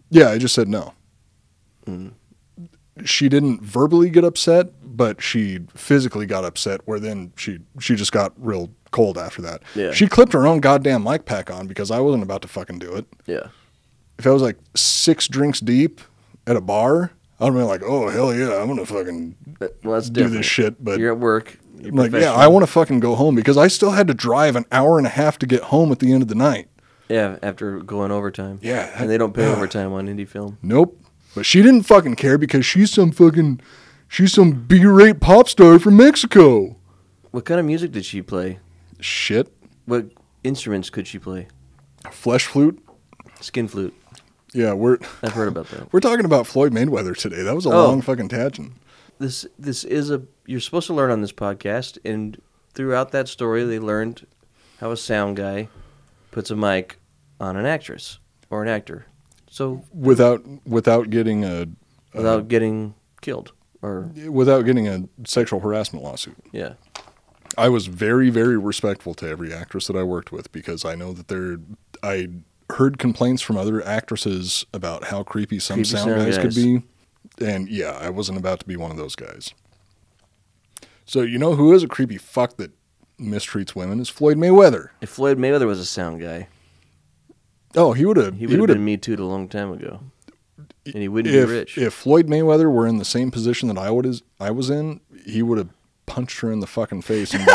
Yeah, I just said no. She didn't verbally get upset, but she physically got upset, where then she just got real cold after that. Yeah. She clipped her own goddamn mic pack on because I wasn't about to fucking do it. Yeah. If I was like 6 drinks deep at a bar, I'd be like, "Oh, hell yeah, I'm going to fucking Well, that's do different. this shit." But You're at work. You're I'm like, yeah, professional. I want to fucking go home because I still had to drive an hour and a half to get home at the end of the night. Yeah, after going overtime. Yeah. And they don't pay overtime on indie film. Nope. But she didn't fucking care because she's some B-rate pop star from Mexico. What kind of music did she play? Shit. What instruments could she play? Flesh flute. Skin flute. Yeah, I've heard about that. we're talking about Floyd Mayweather today. That was a Oh. long fucking tangent. This is you're supposed to learn on this podcast, and throughout that story they learned how a sound guy puts a mic on an actress or an actor. So without getting without getting killed or without getting a sexual harassment lawsuit. yeah. I was very, very respectful to every actress that I worked with because I know that I heard complaints from other actresses about how creepy some sound guys could be. And yeah, I wasn't about to be one of those guys. So you know who is a creepy fuck that mistreats women is Floyd Mayweather. If Floyd Mayweather was a sound guy, oh, he would have been Me Too'd a long time ago. And he wouldn't be rich. If Floyd Mayweather were in the same position that I was in, he would have punched her in the fucking face and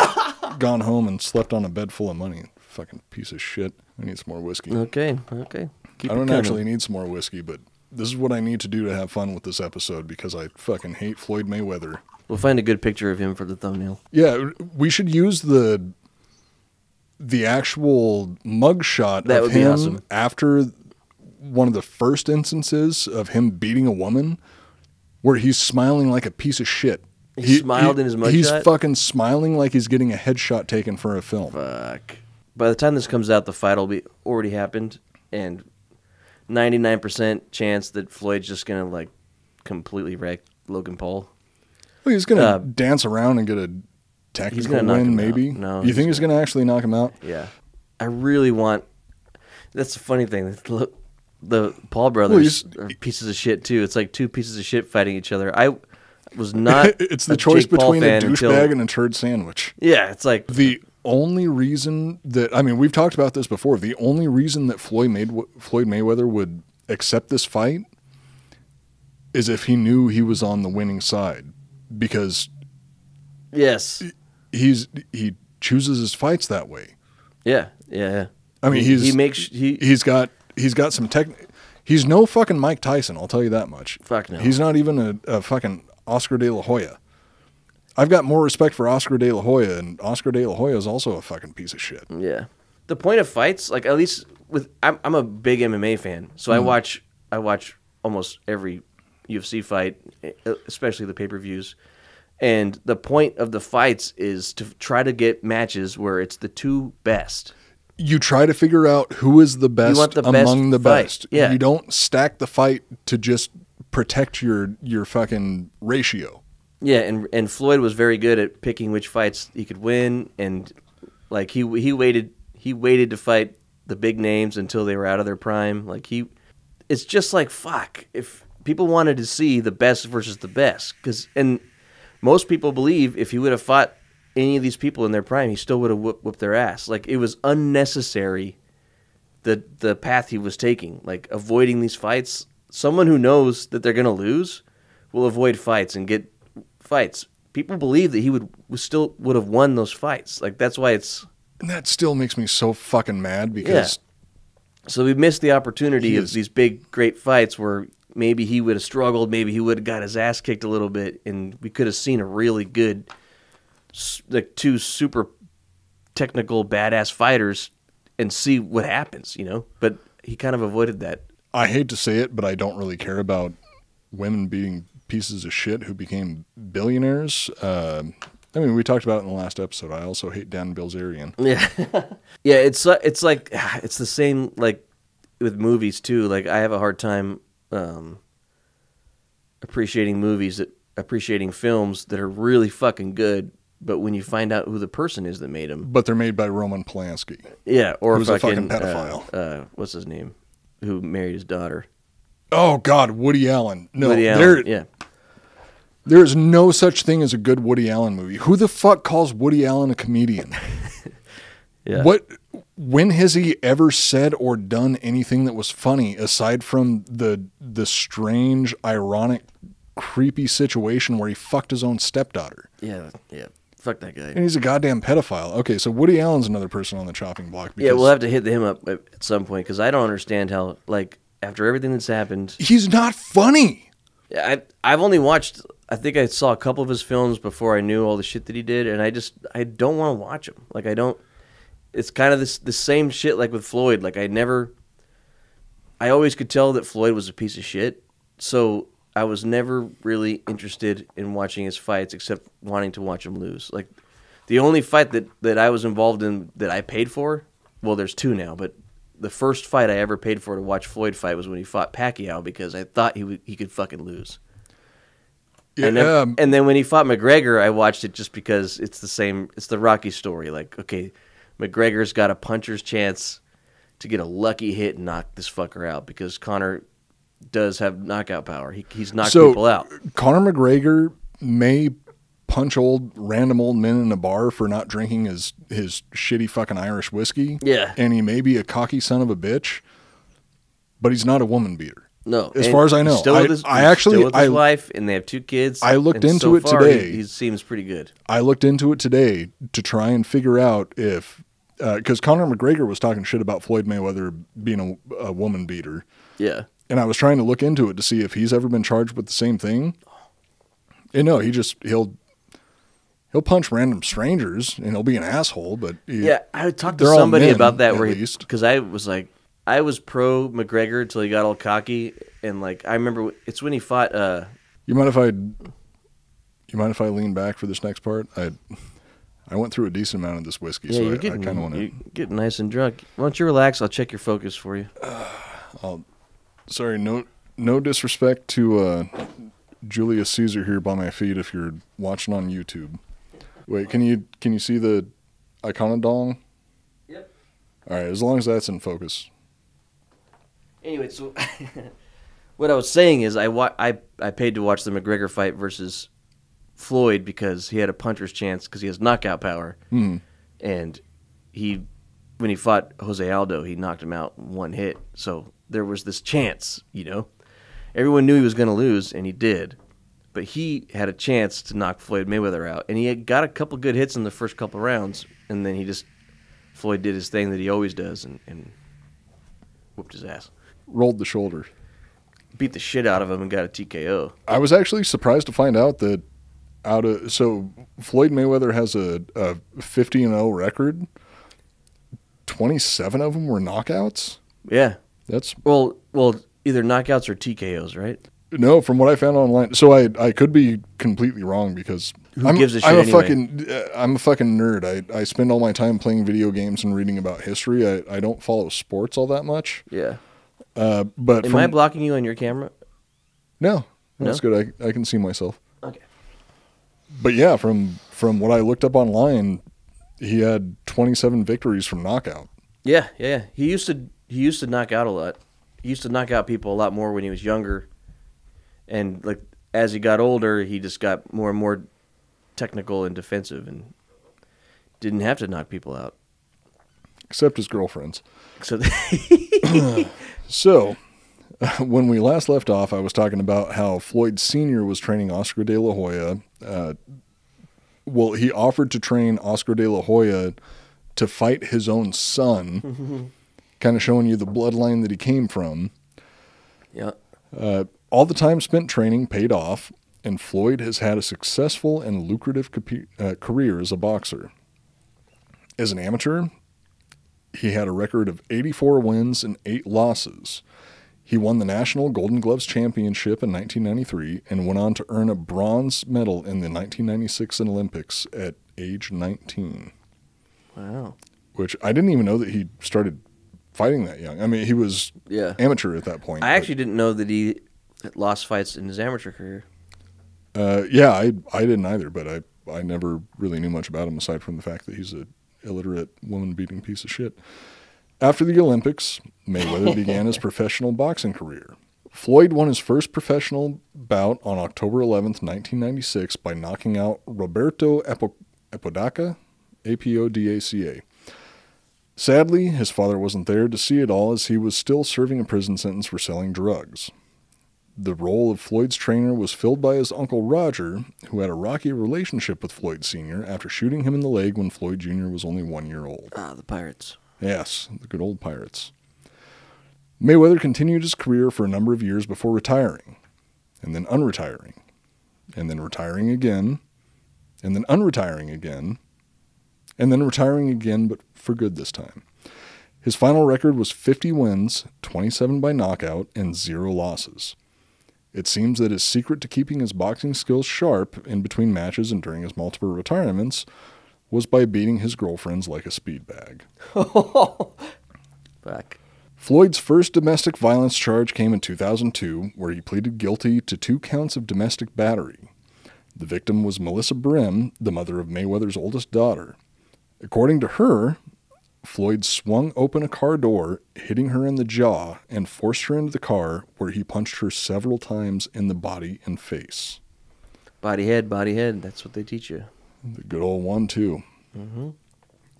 gone home and slept on a bed full of money. Fucking piece of shit. I need some more whiskey. Okay. I don't actually need some more whiskey, but this is what I need to do to have fun with this episode because I fucking hate Floyd Mayweather. We'll find a good picture of him for the thumbnail. Yeah, we should use the actual mugshot of him awesome. After one of the first instances of him beating a woman where he's smiling like a piece of shit. He smiled in his mugshot? He's fucking smiling like he's getting a headshot taken for a film. Fuck. By the time this comes out, the fight will be already happened, and 99% chance that Floyd's just going to, like, completely wreck Logan Paul. Well, he's going to dance around and get a technical win, maybe. No, you think he's going to actually knock him out? Yeah. I really want... That's the funny thing. The Paul brothers are pieces of shit, too. It's like two pieces of shit fighting each other. I was not it's the choice Jake Paul between a douchebag and a turd sandwich. Yeah, it's like... The only reason that... I mean, we've talked about this before. The only reason that Floyd Mayweather would accept this fight is if he knew he was on the winning side. Because... Yes. He chooses his fights that way. Yeah. I mean, he's got some tech. He's no fucking Mike Tyson, I'll tell you that much. Fuck no. He's not even a fucking Oscar de la Hoya. I've got more respect for Oscar de la Hoya, and Oscar de la Hoya is also a fucking piece of shit. Yeah. The point of fights, like at least I'm a big MMA fan, so I watch almost every UFC fight, especially the pay-per-views. And the point of the fights is to try to get matches where it's the two best. You try to figure out who is the best among the best. Yeah. You don't stack the fight to just protect your fucking ratio. Yeah, and Floyd was very good at picking which fights he could win, and like he waited to fight the big names until they were out of their prime. Like it's just like fuck. If people wanted to see the best versus the best, and most people believe if he would have fought any of these people in their prime, he still would have whooped their ass. Like, it was unnecessary, the path he was taking. Like, avoiding these fights. Someone who knows that they're going to lose will avoid fights and get fights. People believe that he would have won those fights. Like, that's why it's... And that still makes me so fucking mad because... Yeah. So we missed the opportunity of these big, great fights where maybe he would have struggled, maybe he would have got his ass kicked a little bit, and we could have seen a really good... like two super technical badass fighters and see what happens, but he kind of avoided that. I hate to say it, but I don't really care about women being pieces of shit who became billionaires. I mean, we talked about it in the last episode. I also hate Dan Bilzerian. Yeah. Yeah. It's like, it's the same, like with movies too. Like I have a hard time, appreciating films that are really fucking good. But when you find out who the person is that made them... But they're made by Roman Polanski. Yeah, or who's a fucking pedophile. What's his name? Who married his daughter. Oh, God, Woody Allen. No, Woody Allen, yeah. There is no such thing as a good Woody Allen movie. Who the fuck calls Woody Allen a comedian? Yeah. When has he ever said or done anything that was funny, aside from the strange, ironic, creepy situation where he fucked his own stepdaughter? Yeah. Fuck that guy. And he's a goddamn pedophile. Okay, so Woody Allen's another person on the chopping block. Yeah, we'll have to hit him up at some point, because I don't understand how, like, after everything that's happened... He's not funny! I've only watched... I think I saw a couple of his films before I knew all the shit that he did, and I don't want to watch him. Like, I don't... It's kind of the same shit like with Floyd. Like, I always could tell that Floyd was a piece of shit, so... I was never really interested in watching his fights except wanting to watch him lose. Like, the only fight that I was involved in that I paid for, well, there's two now, but the first fight I ever paid for to watch Floyd fight was when he fought Pacquiao because I thought he could fucking lose. Yeah, And then when he fought McGregor, I watched it just because it's the same. It's the Rocky story. Like, okay, McGregor's got a puncher's chance to get a lucky hit and knock this fucker out because Conor does have knockout power. He's knocked people out. Conor McGregor may punch random old men in a bar for not drinking his shitty fucking Irish whiskey. Yeah. And he may be a cocky son of a bitch, but he's not a woman beater. No. As far as I know. He's still with his wife, and they have 2 kids. I looked and into so it far, today. He seems pretty good. I looked into it today to try and figure out if, because Conor McGregor was talking shit about Floyd Mayweather being a woman beater. Yeah. And I was trying to look into it to see if he's ever been charged with the same thing. And no, he'll punch random strangers and he'll be an asshole, but I talked to somebody about that because I was like, I was pro McGregor until he got all cocky, and like I remember it's when he fought. You mind if I lean back for this next part? I went through a decent amount of this whiskey, so I kind of want to get nice and drunk. Why don't you relax? I'll check your focus for you. Sorry, no disrespect to Julius Caesar here by my feet. If you're watching on YouTube, wait, can you see the Iconoblast? Yep. All right, as long as that's in focus. Anyway, so what I was saying is I paid to watch the McGregor fight versus Floyd because he had a puncher's chance because he has knockout power. Mm. And when he fought Jose Aldo, he knocked him out in 1 hit. So there was this chance, Everyone knew he was going to lose, and he did. But he had a chance to knock Floyd Mayweather out. And he had got a couple good hits in the first couple rounds, and then Floyd did his thing that he always does and whooped his ass. Rolled the shoulder. Beat the shit out of him and got a TKO. I was actually surprised to find out that so Floyd Mayweather has a 50-0 record. 27 of them were knockouts. Yeah. That's well either knockouts or TKOs, right? No, from what I found online. So I could be completely wrong because Who gives a shit anyway? I'm a fucking nerd. I spend all my time playing video games and reading about history. I don't follow sports all that much. Yeah. But Am I blocking you on your camera? No, that's good. I can see myself. Okay. But yeah, from what I looked up online, he had 27 victories from knockout. Yeah. He used to knock out a lot. He used to knock out people a lot more when he was younger, and like as he got older, he just got more and more technical and defensive, and didn't have to knock people out. Except his girlfriends. So. So, when we last left off, I was talking about how Floyd Sr. was training Oscar de la Hoya. He offered to train Oscar de la Hoya to fight his own son, kind of showing you the bloodline that he came from. Yeah. All the time spent training paid off, and Floyd has had a successful and lucrative career as a boxer. As an amateur, he had a record of 84 wins and 8 losses. He won the National Golden Gloves Championship in 1993 and went on to earn a bronze medal in the 1996 Olympics at age 19. Wow. Which I didn't even know that he started fighting that young. I mean, he was amateur at that point. I actually didn't know that he had lost fights in his amateur career. I didn't either, but I never really knew much about him aside from the fact that he's a illiterate, woman-beating piece of shit. After the Olympics, Mayweather began his professional boxing career. Floyd won his first professional bout on October 11th, 1996 by knocking out Roberto Apodaca, Apodaca. Sadly, his father wasn't there to see it all as he was still serving a prison sentence for selling drugs. The role of Floyd's trainer was filled by his uncle Roger, who had a rocky relationship with Floyd Sr. after shooting him in the leg when Floyd Jr. was only 1 year old. Ah, the Pirates. Yes, the good old Pirates. Mayweather continued his career for a number of years before retiring, and then unretiring, and then retiring again, and then unretiring again, and then retiring again, but for good this time. His final record was 50 wins, 27 by knockout, and 0 losses. It seems that his secret to keeping his boxing skills sharp in between matches and during his multiple retirements was by beating his girlfriends like a speed bag. Fuck. Floyd's first domestic violence charge came in 2002, where he pleaded guilty to 2 counts of domestic battery. The victim was Melissa Brim, the mother of Mayweather's oldest daughter. According to her, Floyd swung open a car door, hitting her in the jaw, and forced her into the car, where he punched her several times in the body and face. Body head, that's what they teach you. The good old 1-2. Mm-hmm.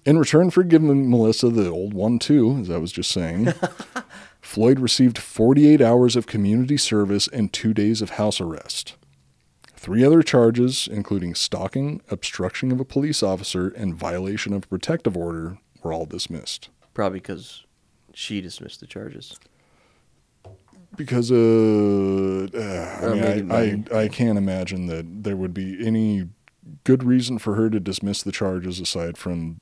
In return for giving Melissa the old 1-2, as I was just saying, Floyd received 48 hours of community service and 2 days of house arrest. 3 other charges, including stalking, obstruction of a police officer, and violation of a protective order, were all dismissed. Probably because she dismissed the charges. Because I can't imagine that there would be any good reason for her to dismiss the charges aside from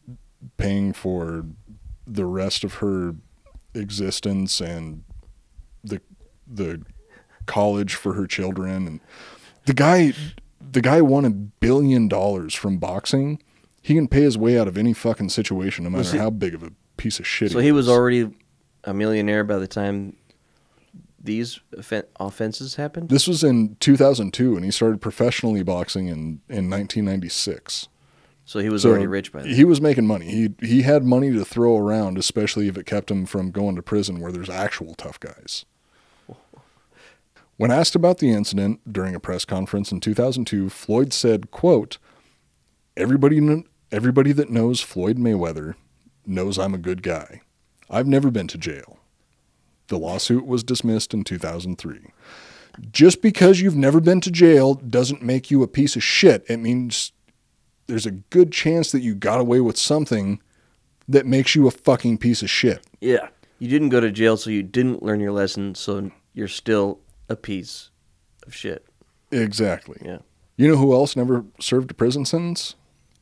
paying for the rest of her existence and the college for her children. And the guy won $1 billion from boxing. He can pay his way out of any fucking situation, no matter how big of a piece of shit he is. So he was already a millionaire by the time these offenses happened? This was in 2002, and he started professionally boxing in 1996. So he was already rich by then. He was making money. He had money to throw around, especially if it kept him from going to prison where there's actual tough guys. When asked about the incident during a press conference in 2002, Floyd said, quote, Everybody that knows Floyd Mayweather knows I'm a good guy. I've never been to jail. The lawsuit was dismissed in 2003. Just because you've never been to jail doesn't make you a piece of shit. It means there's a good chance that you got away with something that makes you a fucking piece of shit. Yeah. You didn't go to jail, so you didn't learn your lesson, so you're still a piece of shit. Exactly. Yeah. You know who else never served a prison sentence?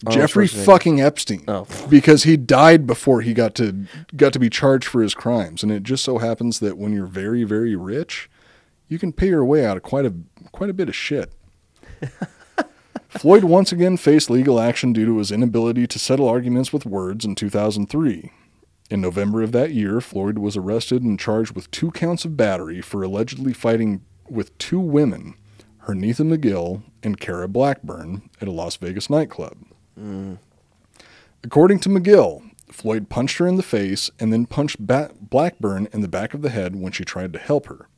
Jeffrey fucking Epstein. Oh. Because he died before he got to be charged for his crimes. And it just so happens that when you're very, very rich, you can pay your way out of quite a bit of shit. Floyd once again faced legal action due to his inability to settle arguments with words in 2003. In November of that year, Floyd was arrested and charged with 2 counts of battery for allegedly fighting with 2 women, Hernitha McGill and Kara Blackburn, at a Las Vegas nightclub. According to McGill, Floyd punched her in the face and then punched Blackburn in the back of the head when she tried to help her.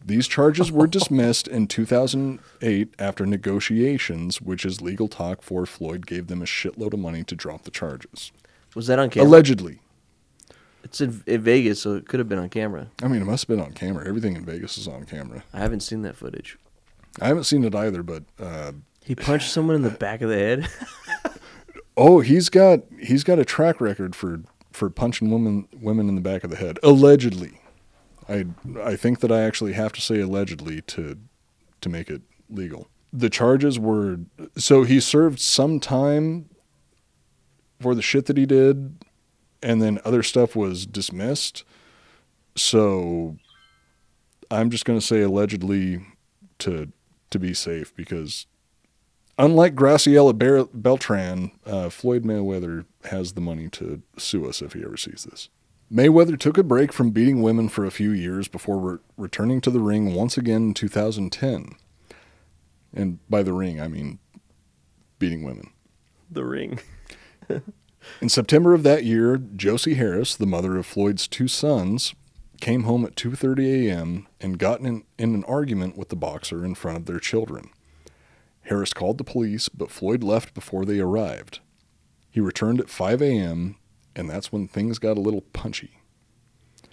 These charges were dismissed in 2008 after negotiations, which is legal talk for Floyd gave them a shitload of money to drop the charges. Was that on camera? Allegedly. It's in Vegas, so it could have been on camera. I mean, it must have been on camera. Everything in Vegas is on camera. I haven't seen that footage. I haven't seen it either, but... he punched someone in the back of the head? Oh, he's got a track record for punching women in the back of the head. Allegedly. I think that I actually have to say allegedly to make it legal. The charges were... So he served some time for the shit that he did, and then other stuff was dismissed. So I'm just going to say allegedly to be safe, because unlike Graciela Beltran, Floyd Mayweather has the money to sue us if he ever sees this. Mayweather took a break from beating women for a few years before returning to the ring once again in 2010. And by the ring, I mean beating women. The ring. In September of that year, Josie Harris, the mother of Floyd's 2 sons, came home at 2:30 a.m. and got in an argument with the boxer in front of their children. Harris called the police, but Floyd left before they arrived. He returned at 5 a.m., and that's when things got a little punchy.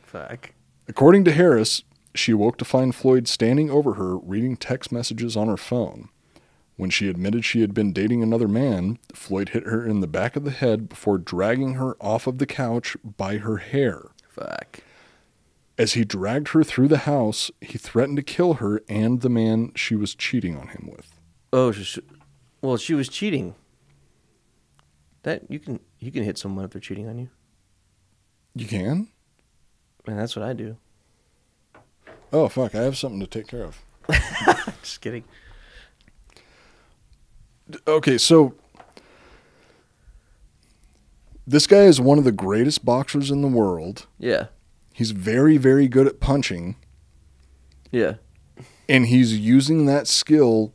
Fuck. According to Harris, she awoke to find Floyd standing over her reading text messages on her phone. When she admitted she had been dating another man, Floyd hit her in the back of the head before dragging her off of the couch by her hair. Fuck. As he dragged her through the house, he threatened to kill her and the man she was cheating on him with. Oh, well, she was cheating. That you can hit someone if they're cheating on you. You can? Man, that's what I do. Oh, fuck, I have something to take care of. Just kidding. Okay, so this guy is one of the greatest boxers in the world. Yeah. He's very, very good at punching. Yeah. And he's using that skill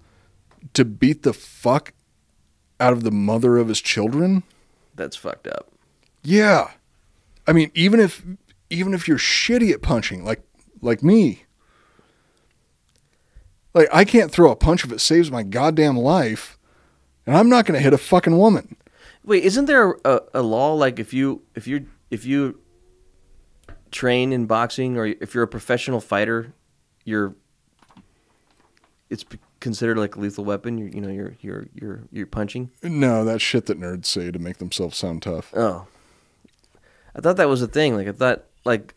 to beat the fuck out of the mother of his children. That's fucked up. Yeah. I mean, even if you're shitty at punching, like me, like I can't throw a punch if it saves my goddamn life, and I'm not going to hit a fucking woman. Wait, isn't there a law like if you train in boxing or if you're a professional fighter, it's considered like a lethal weapon? You're punching. No, that's shit that nerds say to make themselves sound tough. Oh, I thought that was a thing. Like I thought, like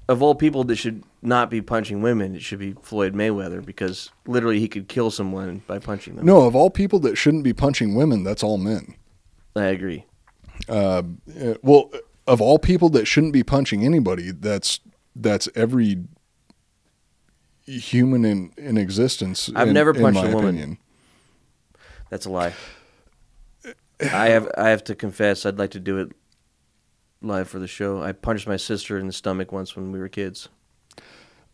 of all people that should not be punching women, it should be Floyd Mayweather because literally he could kill someone by punching them. No, of all people that shouldn't be punching women, that's all men. I agree. Well, of all people that shouldn't be punching anybody, that's every human in existence. I've never punched in my a woman. Opinion. That's a lie. I have to confess, I'd like to do it live for the show. I punched my sister in the stomach once when we were kids.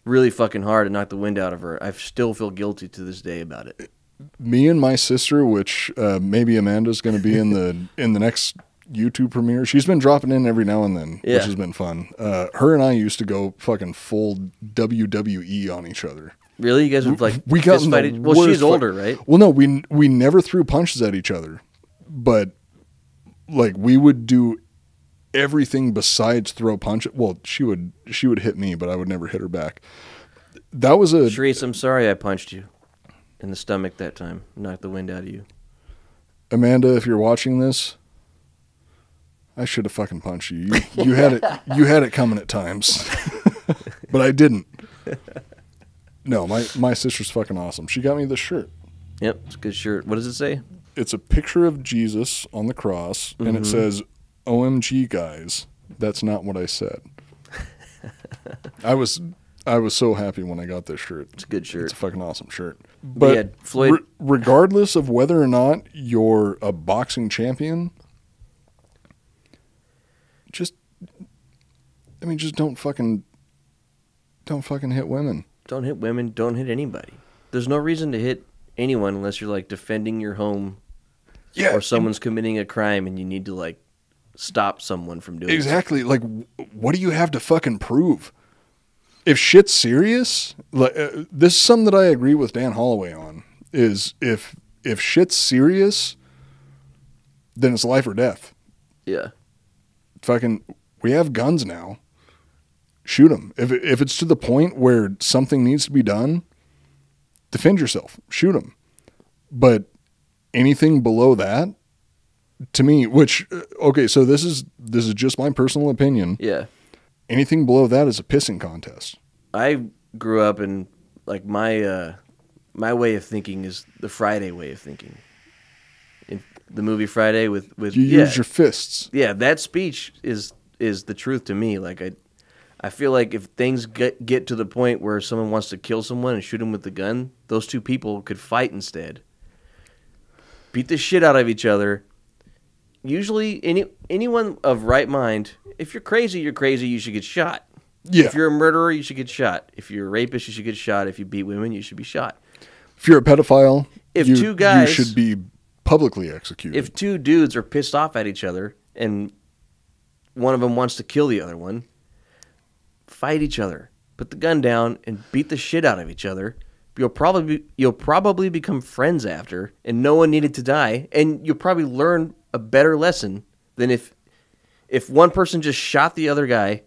Really fucking hard and knocked the wind out of her. I still feel guilty to this day about it. Me and my sister, which maybe Amanda's going to be in the next YouTube premiere. She's been dropping in every now and then, which has been fun. Her and I used to go fucking full WWE on each other. Really? You guys would like we got fist fight? Well, she's older, right? Well, no, we never threw punches at each other, but like we would do everything besides throw punches. Well, she would hit me, but I would never hit her back. That was a Sharice, I'm sorry I punched you in the stomach that time. Knocked the wind out of you. Amanda, if you're watching this, I should have fucking punched you. You had it coming at times, but I didn't. No, my sister's fucking awesome. She got me this shirt. Yep, it's a good shirt. What does it say? It's a picture of Jesus on the cross, and it says, "OMG, guys." That's not what I said. I was so happy when I got this shirt. It's a good shirt. It's a fucking awesome shirt. But yeah, Floyd, regardless of whether or not you're a boxing champion, just don't fucking hit women. Don't hit women. Don't hit anybody. There's no reason to hit anyone unless you're like defending your home, or someone's committing a crime and you need to like stop someone from doing exactly. Like, what do you have to fucking prove? If shit's serious, like this is something that I agree with Dan Holloway on. Is if shit's serious, then it's life or death. Yeah. Fucking, we have guns now. Shoot them. If it's to the point where something needs to be done, defend yourself. Shoot them. But anything below that, to me, which okay, so this is just my personal opinion. Yeah. Anything below that is a pissing contest. I grew up in like my way of thinking is the Friday way of thinking. In the movie Friday with you use your fists. Yeah, that speech is the truth to me. Like I feel like if things get to the point where someone wants to kill someone and shoot them with the gun, those two people could fight instead. Beat the shit out of each other. Usually anyone of right mind, if you're crazy, you should get shot. Yeah. If you're a murderer, you should get shot. If you're a rapist, you should get shot. If you beat women, you should be shot. If you're a pedophile, two guys, you should be publicly executed. If two dudes are pissed off at each other and one of them wants to kill the other one, fight each other. Put the gun down and beat the shit out of each other. You'll probably become friends after, and no one needed to die, and you'll probably learn a better lesson than if one person just shot the other guy.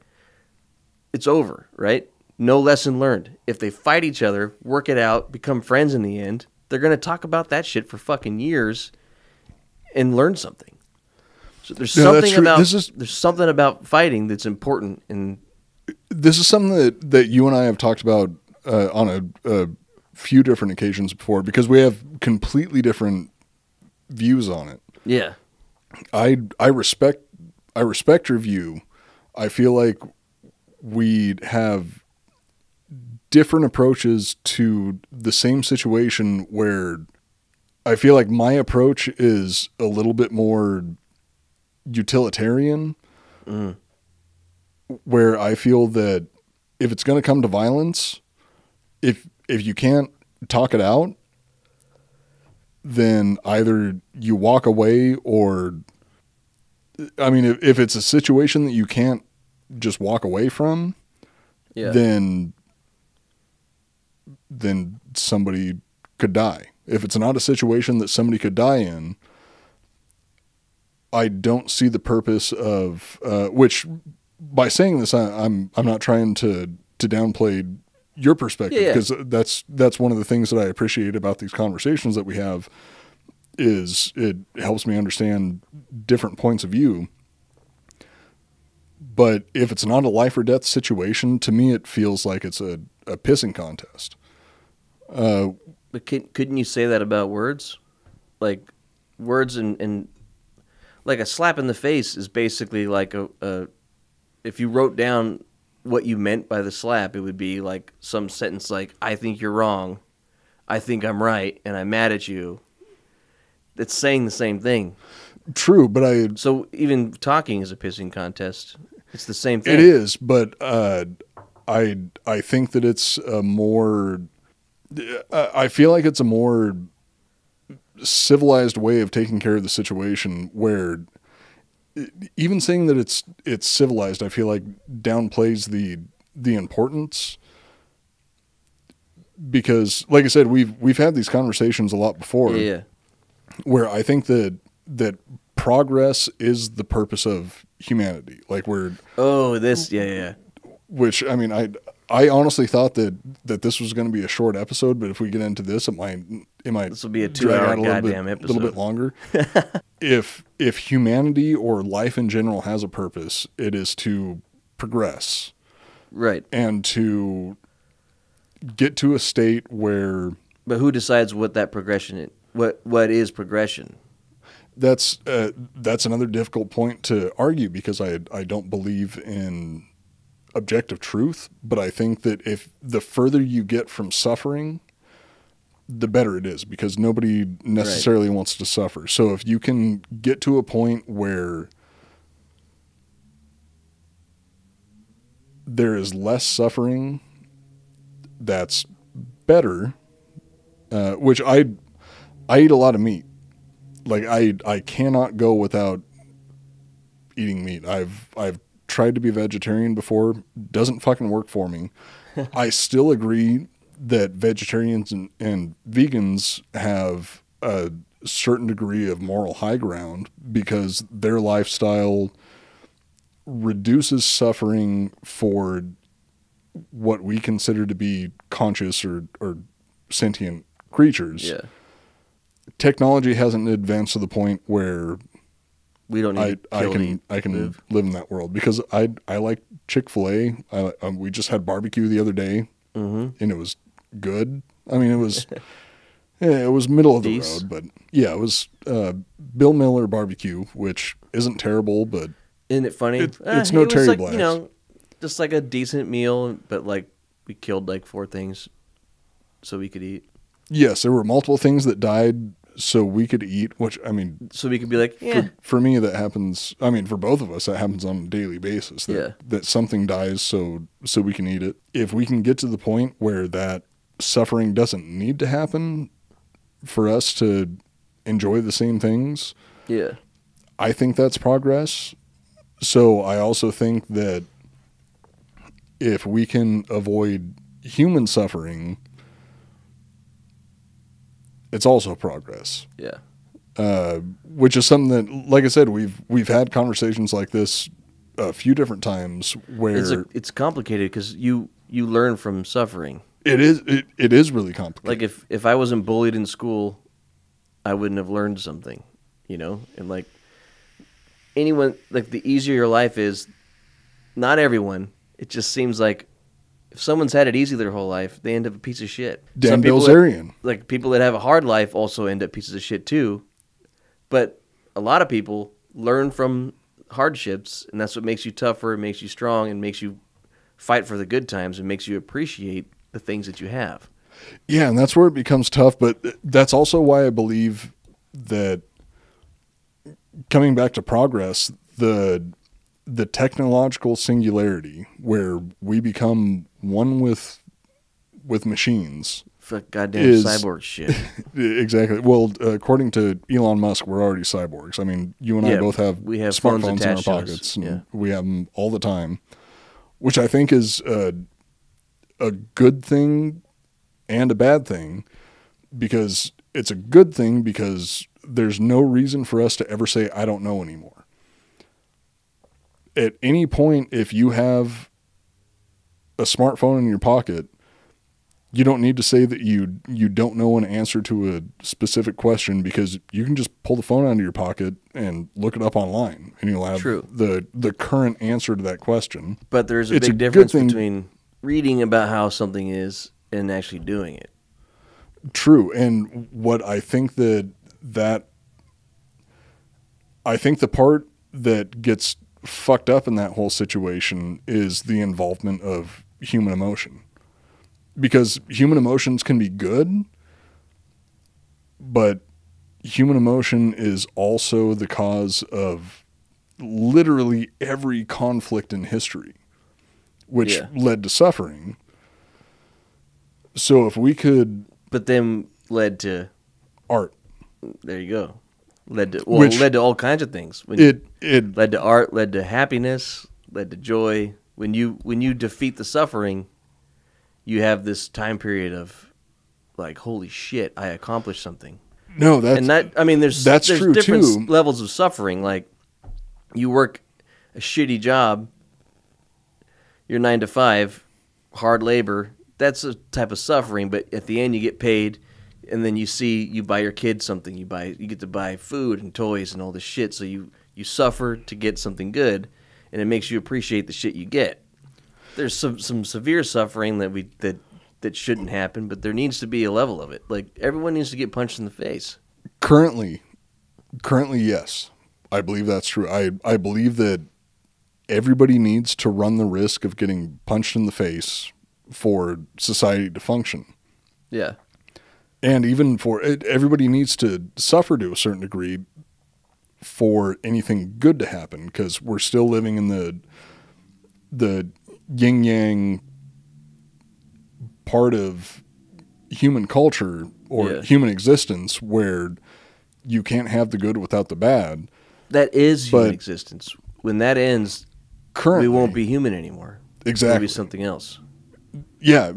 It's over, right? No lesson learned. If they fight each other, work it out, become friends in the end, they're going to talk about that shit for fucking years and learn something. So there's something about fighting that's important. And this is something that you and I have talked about on a few different occasions before, because we have completely different views on it. Yeah. I respect your view. I feel like we have different approaches to the same situation, where I feel like my approach is a little bit more utilitarian, where I feel that if it's going to come to violence, if you can't talk it out, then either you walk away or, I mean, if it's a situation that you can't just walk away from, then somebody could die. If it's not a situation that somebody could die in, I don't see the purpose of, which by saying this, I'm not trying to downplay your perspective, because that's one of the things that I appreciate about these conversations that we have, is it helps me understand different points of view. But if it's not a life or death situation, to me it feels like it's a pissing contest. But couldn't you say that about words? Like words and like a slap in the face is basically like a if you wrote down what you meant by the slap, it would be like some sentence like, I think you're wrong, I think I'm right, and I'm mad at you. It's saying the same thing. True, but so even talking is a pissing contest. It's the same thing. It is, but I think that it's a more, I feel like it's a more civilized way of taking care of the situation, where even saying that it's civilized, I feel like downplays the importance, because like I said, we've had these conversations a lot before, where I think that progress is the purpose of humanity. Like which, I mean, I honestly thought that this was going to be a short episode, but if we get into this, it might this will be a 2-hour goddamn episode, a little bit longer. If humanity or life in general has a purpose, it is to progress, right, and to get to a state where. But who decides what that progression is? What is progression? That's another difficult point to argue, because I don't believe in objective truth, but I think that if the further you get from suffering, the better it is, because nobody necessarily wants to suffer. So if you can get to a point where there is less suffering, that's better. Which I eat a lot of meat. Like I cannot go without eating meat. I've tried to be vegetarian before. Doesn't fucking work for me. I still agree that vegetarians and vegans have a certain degree of moral high ground, because their lifestyle reduces suffering for what we consider to be conscious or sentient creatures. Yeah. Technology hasn't advanced to the point where we don't need I can live in that world, because I like Chick-fil-A. We just had barbecue the other day, and it was good. I mean, it was it was middle of the road, but yeah, it was Bill Miller barbecue, which isn't terrible, but isn't it funny? It's no Terry Black. You know, just like a decent meal, but like we killed like 4 things so we could eat. Yes, there were multiple things that died so we could eat, which, I mean, so we could be like, for me, that happens. I mean, for both of us, that happens on a daily basis. That something dies so we can eat it. If we can get to the point where that suffering doesn't need to happen for us to enjoy the same things, I think that's progress. So I also think that if we can avoid human suffering, it's also progress. Which is something that, like I said, we've had conversations like this a few different times where it's complicated, because you learn from suffering. It is really complicated. Like if I wasn't bullied in school, I wouldn't have learned something, you know? And like anyone, like the easier your life is, not everyone, it just seems like if someone's had it easy their whole life, they end up a piece of shit. Dan Bilzerian. Like people that have a hard life also end up pieces of shit too. But a lot of people learn from hardships, and that's what makes you tougher, it makes you strong, and makes you fight for the good times, and makes you appreciate the things that you have. Yeah, and that's where it becomes tough, but that's also why I believe that, coming back to progress, the the technological singularity where we become one with machines. Fuck goddamn cyborg shit. Exactly. Well, according to Elon Musk, we're already cyborgs. I mean, you and I both have smartphones in our pockets. And we have them all the time, which I think is a good thing and a bad thing, because it's a good thing because there's no reason for us to ever say, I don't know anymore. At any point, if you have a smartphone in your pocket, you don't need to say that you don't know an answer to a specific question, because you can just pull the phone out of your pocket and look it up online, and you'll have the current answer to that question. But there's a big difference between reading about how something is and actually doing it. True. And what I think I think the part that gets fucked up in that whole situation is the involvement of human emotion. Because human emotions can be good, but human emotion is also the cause of literally every conflict in history, which led to suffering. So if we could... But then led to... art. There you go. Led to all kinds of things. It led to art, led to happiness, led to joy. When you defeat the suffering, you have this time period of like, holy shit, I accomplished something. No, that's... And that, I mean, there's true different too. levels of suffering. Like, you work a shitty job, you're 9 to 5, hard labor. That's a type of suffering, but at the end you get paid, and then you buy your kid something. You get to buy food and toys and all this shit. So you suffer to get something good, and it makes you appreciate the shit you get. There's some severe suffering that shouldn't happen, but there needs to be a level of it. Like, everyone needs to get punched in the face. Currently, yes. I believe that's true. I believe that everybody needs to run the risk of getting punched in the face for society to function. Yeah. And even for everybody needs to suffer to a certain degree for anything good to happen, because we're still living in the yin yang part of human culture or human existence where you can't have the good without the bad. That is human existence. When that ends, currently, we won't be human anymore. Exactly. We'll be something else. Yeah,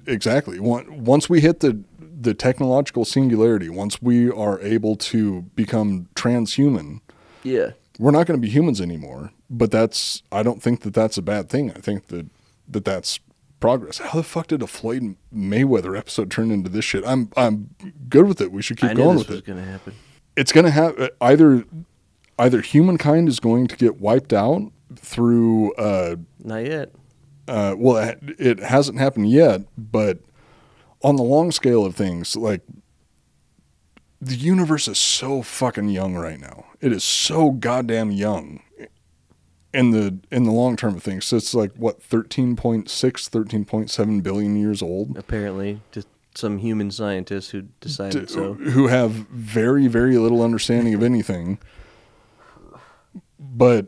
exactly. Once we hit the technological singularity, once we are able to become transhuman, we're not going to be humans anymore. But I don't think that that's a bad thing. I think that's progress. How the fuck did a Floyd Mayweather episode turn into this shit? I'm good with it. We should keep going with it. I knew this was going to happen. It's going to have either humankind is going to get wiped out through not yet. Well, it hasn't happened yet, but on the long scale of things, like, the universe is so fucking young right now. It is so goddamn young in the long term of things. So it's like, what, 13.6, 13.7 billion years old? Apparently, to some human scientists who decided so. Who have very, very little understanding of anything. But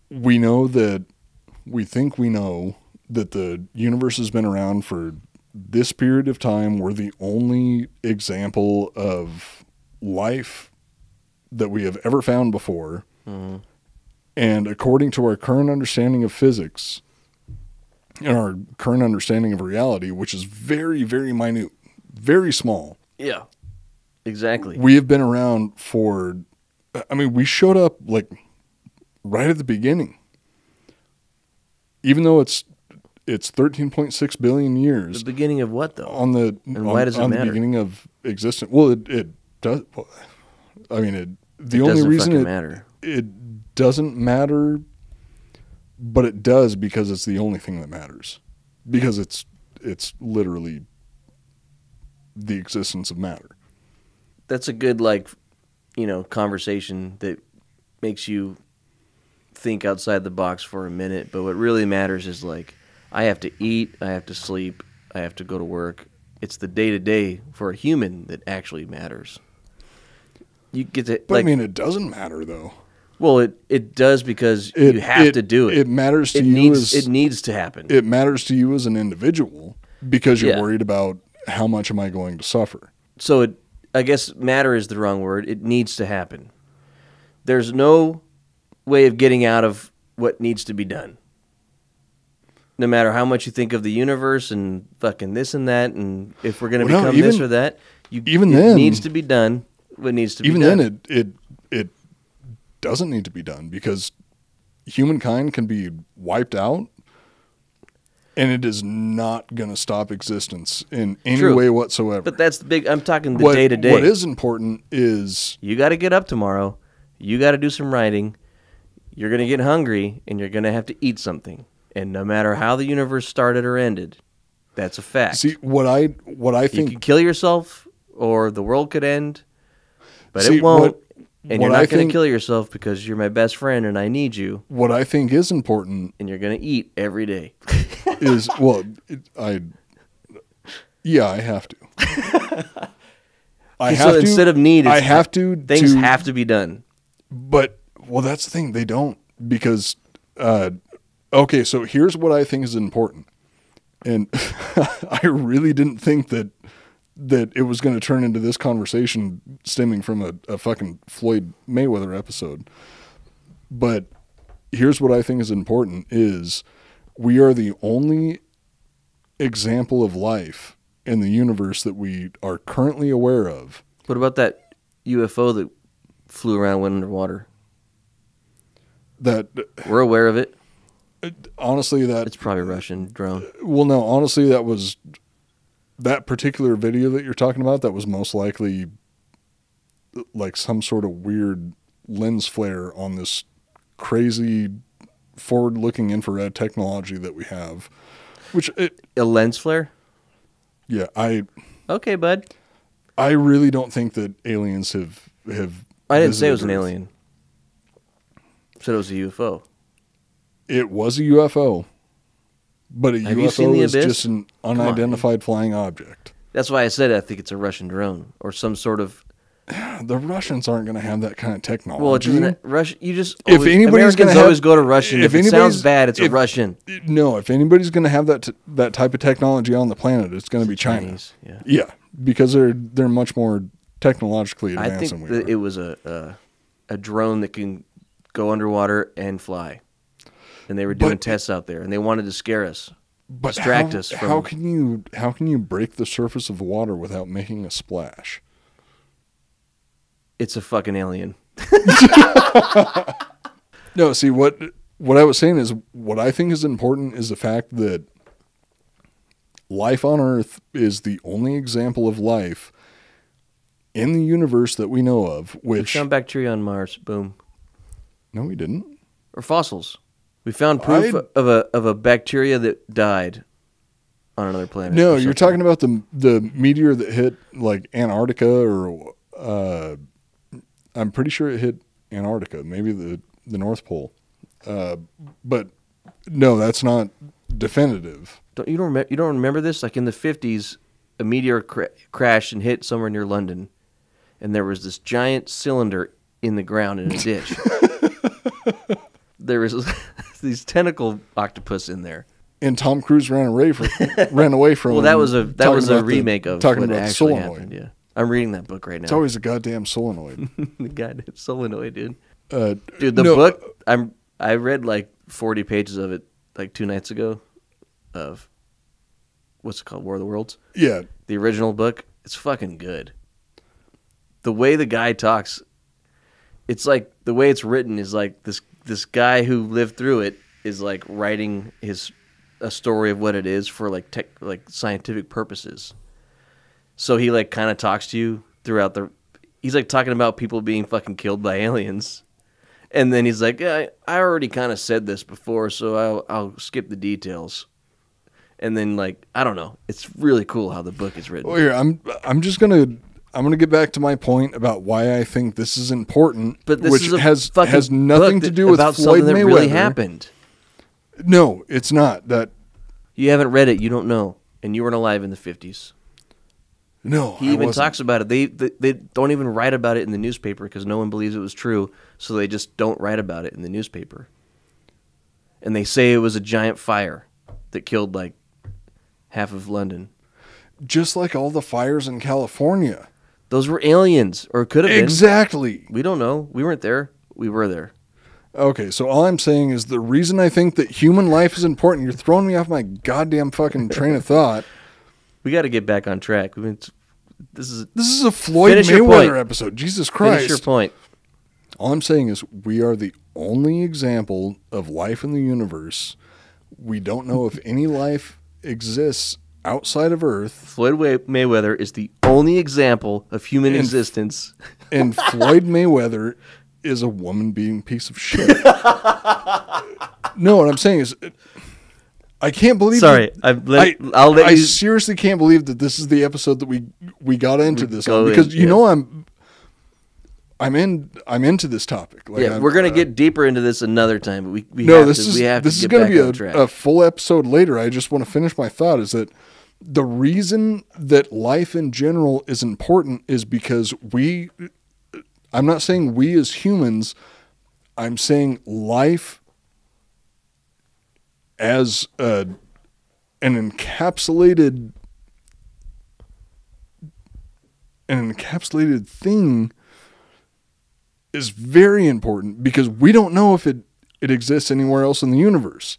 we think we know that the universe has been around for this period of time. We're the only example of life that we have ever found before. Mm-hmm. And according to our current understanding of physics and our current understanding of reality, which is very, very minute, very small. Yeah, exactly. We have been around we showed up like right at the beginning. Even though it's 13.6 billion years. The beginning of what, though? Why does it matter? The beginning of existence. Well, it does. I mean, the only reason it doesn't matter, but it does because it's the only thing that matters. Because it's literally the existence of matter. That's a good, conversation that makes you think outside the box for a minute. But what really matters is, I have to eat, I have to sleep, I have to go to work. It's the day-to-day for a human that actually matters. You get to, but it doesn't matter, though. Well, it does because you have to do it. It matters to it needs to happen. It matters to you as an individual because you're Yeah. worried about how much am I going to suffer. So I guess matter is the wrong word. It needs to happen. There's no way of getting out of what needs to be done. No matter how much you think of the universe and fucking this and that, and if we're going to become this or that, it needs to be done. What needs to be done. Even then, it doesn't need to be done because humankind can be wiped out, and it is not going to stop existence in any way whatsoever. But that's the big. I'm talking the day to day. What is important is you got to get up tomorrow. You got to do some writing. You're going to get hungry, and you're going to have to eat something. And no matter how the universe started or ended, that's a fact. See, what I think... You could kill yourself, or the world could end, but it won't. And you're not going to kill yourself because you're my best friend and I need you. What I think is important... And you're going to eat every day. is, well, I have to. Instead of need, I have to... Things have to be done. But, well, that's the thing. They don't. Because... okay, so here's what I think is important. And I really didn't think that it was going to turn into this conversation stemming from a fucking Floyd Mayweather episode. But here's what I think is important is we are the only example of life in the universe that we are currently aware of. What about that UFO that flew around, went underwater? That we're aware of it. Honestly, it's probably a Russian drone. Well, no, honestly, that particular video that you're talking about, that was most likely like some sort of weird lens flare on this crazy forward-looking infrared technology that we have. A lens flare? Yeah, okay, bud. I really don't think that aliens have. I didn't say it was an alien. I said it was a UFO. It was a UFO, but a UFO is just an unidentified flying object. That's why I said I think it's a Russian drone or some sort of. The Russians aren't going to have that kind of technology. Well, it's Russia. You just if anybody's Americans always go to Russian. If it sounds bad, it's a Russian. No, if anybody's going to have that type of technology on the planet, it's going to be China. Chinese, yeah. Yeah, because they're much more technologically advanced. I think than we are. It was a drone that can go underwater and fly. And they were doing tests out there, and they wanted to scare us, distract us. How can you break the surface of the water without making a splash? It's a fucking alien. No, see what I was saying is what I think is important is the fact that life on Earth is the only example of life in the universe that we know of. Which we found bacteria on Mars. Boom. No, we didn't. Or fossils. We found proof of a bacteria that died on another planet. No, you're talking about the meteor that hit like Antarctica, or I'm pretty sure it hit Antarctica, maybe the North Pole. But no, that's not definitive. You don't remember this? Like in the 50s, a meteor crashed and hit somewhere near London, and there was this giant cylinder in the ground in a ditch. There was these tentacle octopus in there, and Tom Cruise ran away from. Well, that was a remake of talking what about actually solenoid. happened. Yeah, I'm reading that book right now. It's always a goddamn solenoid. The goddamn solenoid, dude. Dude, the book I read like 40 pages of it like 2 nights ago. Of what's it called, War of the Worlds? Yeah, the original book. It's fucking good. The way the guy talks, it's like the way it's written is like this guy who lived through it is like writing a story of what it is for like scientific purposes. So he like kind of talks to you throughout he's like talking about people being fucking killed by aliens. And then he's like, yeah, I already kind of said this before, so I'll skip the details. And then like, I don't know. It's really cool how the book is written. Well, here, I'm just going to get back to my point about why I think this is important, but this which has nothing to do with about Floyd something Mayweather. That really happened. No, it's not. That you haven't read it, you don't know, and you weren't alive in the 50s. No, He I even wasn't. talks about it. They don't even write about it in the newspaper because no one believes it was true, so they just don't write about it in the newspaper. And they say it was a giant fire that killed like half of London. Just like all the fires in California. Those were aliens, or could have been. Exactly. We don't know. We weren't there. We were there. Okay, so all I'm saying is the reason I think that human life is important, you're throwing me off my goddamn fucking train of thought. We got to get back on track. This is a Floyd Finish your point. Mayweather episode. Jesus Christ. Finish your point. All I'm saying is we are the only example of life in the universe. We don't know if any life exists outside of Earth. Floyd Mayweather is the only example of human existence. And Floyd Mayweather is a woman-beating piece of shit. No, what I'm saying is, I can't believe. Sorry, I'll let I you. seriously can't believe that this is the episode that we got into this go on, because in, you know I'm into this topic. Like, Yeah, we're gonna get deeper into this another time, but we no, have this to, is we have this to is get going back to on be track. a full episode later. I just want to finish my thought. Is that the reason that life in general is important is because I'm not saying we as humans. I'm saying life as an encapsulated thing is very important because we don't know if it exists anywhere else in the universe.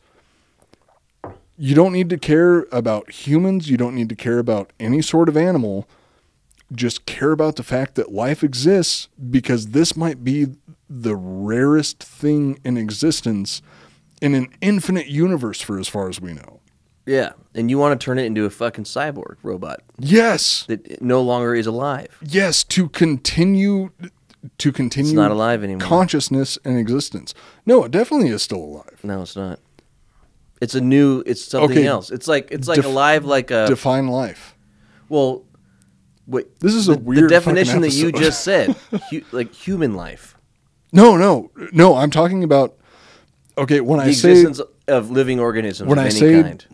You don't need to care about humans. You don't need to care about any sort of animal. Just care about the fact that life exists, because this might be the rarest thing in existence in an infinite universe for as far as we know. Yeah, and you want to turn it into a fucking cyborg robot Yes. that no longer is alive. Yes, to continue It's not alive anymore. consciousness and existence. No, it definitely is still alive. No, it's not. It's something Okay, else. It's like alive like a Define life. well. Wait, This is a weird the definition fucking that you episode. just said, like human life, No, I'm talking about, okay, when the I say, existence of living organisms when of I any say kind,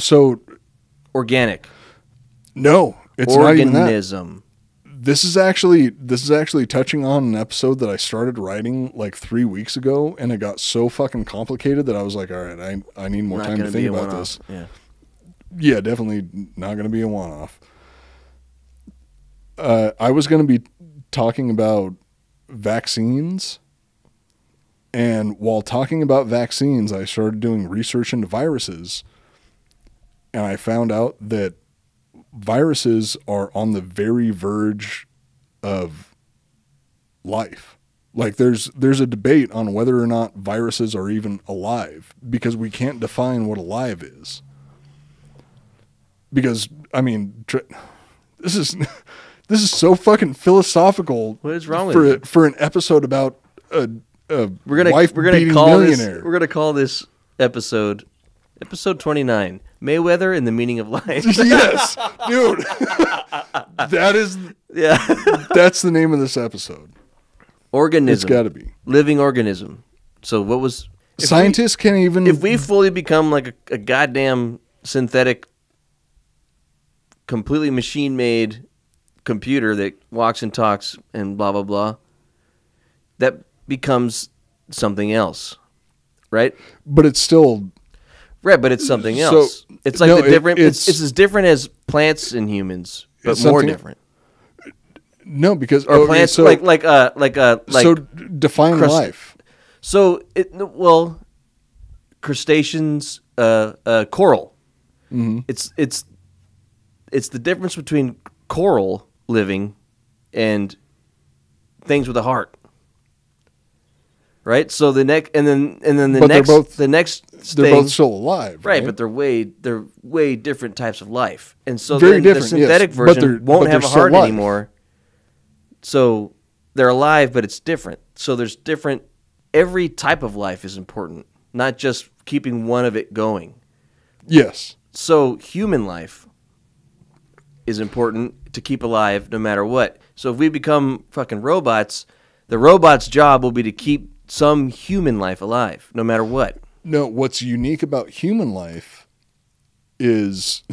so organic no, it's not even that. organism. This is actually touching on an episode that I started writing like 3 weeks ago, and it got so fucking complicated that I was like, all right, I need more Not time to gonna be think a about one-off. this. Yeah. Yeah, definitely not going to be a one-off. I was going to be talking about vaccines, and while talking about vaccines, I started doing research into viruses, and I found out that viruses are on the very verge of life. Like there's a debate on whether or not viruses are even alive, because we can't define what alive is. Because I mean, this is so fucking philosophical. What is wrong with you? For an episode about a We're wife-beating call millionaire? this. We're gonna call this episode 29. Mayweather and the meaning of life. Yes, dude. Yeah. That's the name of this episode. Organism. It's got to be. Living organism. So what was Scientists can't even. if we fully become like a goddamn synthetic, completely machine-made computer that walks and talks and blah blah blah, that becomes something else, right? But it's still. Right, but it's something So, else. It's like no, the different. It's it's as different as plants and humans, but It's more something- different. No, because Or plants so, like so define crust- life. So crustaceans, coral. Mm-hmm. It's the difference between coral living and things with a heart. Right? So the next But they're next both- the next They're thing, both still alive, right, but they're way different types of life. And so Very then the different, synthetic yes. But version but won't have they're a still heart alive. anymore. So they're alive, but it's different. So there's different. Every type of life is important, not just keeping one of it going. Yes. So human life is important to keep alive no matter what. So if we become fucking robots, the robot's job will be to keep some human life alive no matter what. No, what's unique about human life is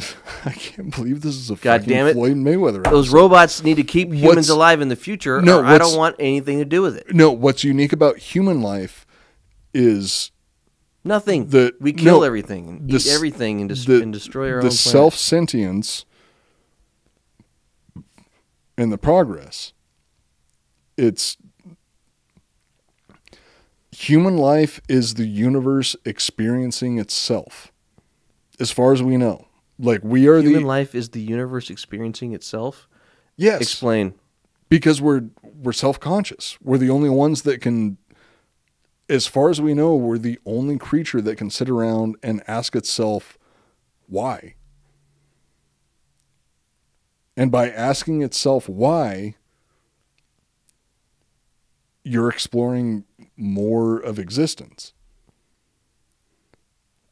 I can't believe this is a God fucking damn it. Floyd Mayweather episode. Those robots need to keep humans alive in the future, No, or I don't want anything to do with it. No, what's unique about human life is Nothing. We kill everything, and eat everything, and destroy our own planet. The self-sentience and the progress. It's human life is the universe experiencing itself, as far as we know. Like we are human life is the universe experiencing itself. Yes. Explain. Because we're self-conscious. We're the only ones that can. As far as we know, we're the only creature that can sit around and ask itself why. And by asking itself why, you're exploring more of existence.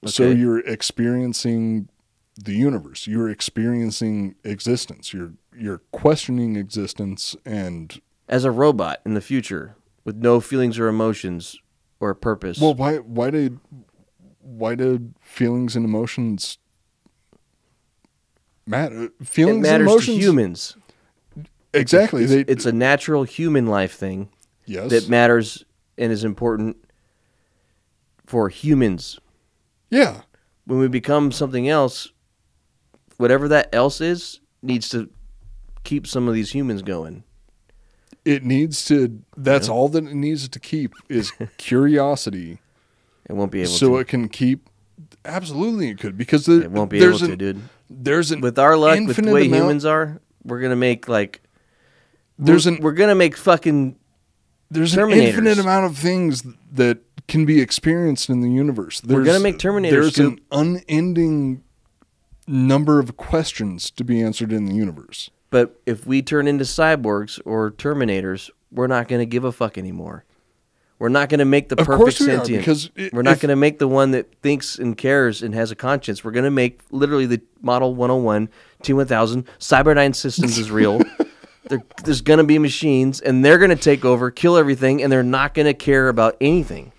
Okay. So you're experiencing the universe. You're experiencing existence. You're questioning existence, and as a robot in the future with no feelings or emotions or purpose. Well, why did feelings and emotions matter? Feelings it matters and emotions to humans. Exactly. It's a natural human life thing. Yes. That matters and is important for humans. Yeah. When we become something else, whatever that else is needs to keep some of these humans going. It needs to. That's all that it needs to keep is curiosity. It won't be able to. So it can keep. Absolutely, it could, because it won't be able to, dude. There's an with our luck, with the way humans are, we're gonna make like. We're gonna make fucking. There's Terminators. An infinite amount of things that can be experienced in the universe. We're gonna make Terminators. There's an unending number of questions to be answered in the universe. But if we turn into cyborgs or Terminators, we're not going to give a fuck anymore. We're not going to make the perfect sentient. We're not going to make the one that thinks and cares and has a conscience. We're going to make literally the Model 101, T1000, Cyberdyne Systems is real. There's going to be machines, and they're going to take over, kill everything, and they're not going to care about anything.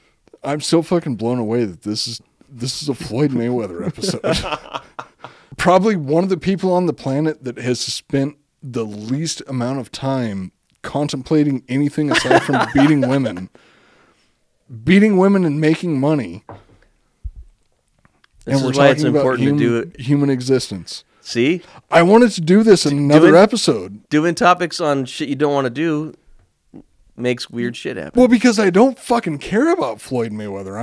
I'm so fucking blown away that this is a Floyd Mayweather episode. Probably one of the people on the planet that has spent the least amount of time contemplating anything aside from beating women and making money. This is why it's important to do it. Human existence. See? I wanted to do this in another episode. Doing topics on shit you don't want to do makes weird shit happen. Well, because I don't fucking care about Floyd Mayweather.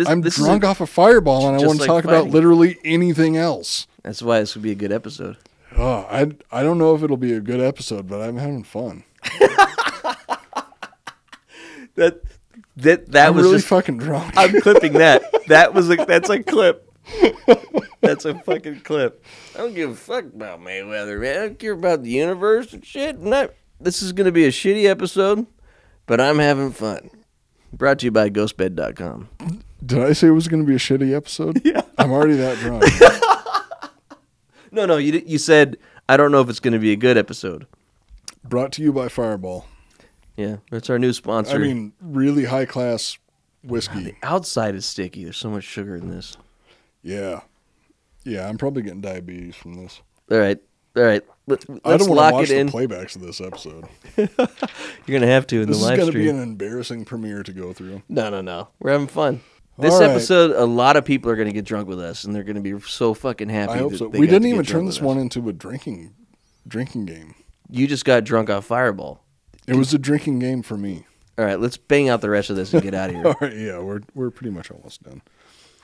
I'm drunk off a Fireball, and I want to talk about literally anything else. That's why this would be a good episode. Oh, I don't know if it'll be a good episode, but I'm having fun. that I'm was really just, fucking drunk. I'm clipping that. That's a clip. That's a fucking clip. I don't give a fuck about Mayweather, man. I don't care about the universe and shit. This is going to be a shitty episode, but I'm having fun. Brought to you by ghostbed.com. Did I say it was going to be a shitty episode? Yeah. I'm already that drunk. No, you said, I don't know if it's going to be a good episode. Brought to you by Fireball. Yeah, that's our new sponsor. I mean, really high-class whiskey. The outside is sticky. There's so much sugar in this. Yeah. Yeah, I'm probably getting diabetes from this. All right. Let's I don't want lock to watch it in. the playbacks of this episode. You're going to have to in the live stream. This is going to be an embarrassing premiere to go through. No. We're having fun. This episode, a lot of people are going to get drunk with us, and they're going to be so fucking happy. I hope so. We didn't even turn this one into a drinking game. You just got drunk off Fireball. It was a drinking game for me. All right, let's bang out the rest of this and get out of here. All right, yeah, we're pretty much almost done.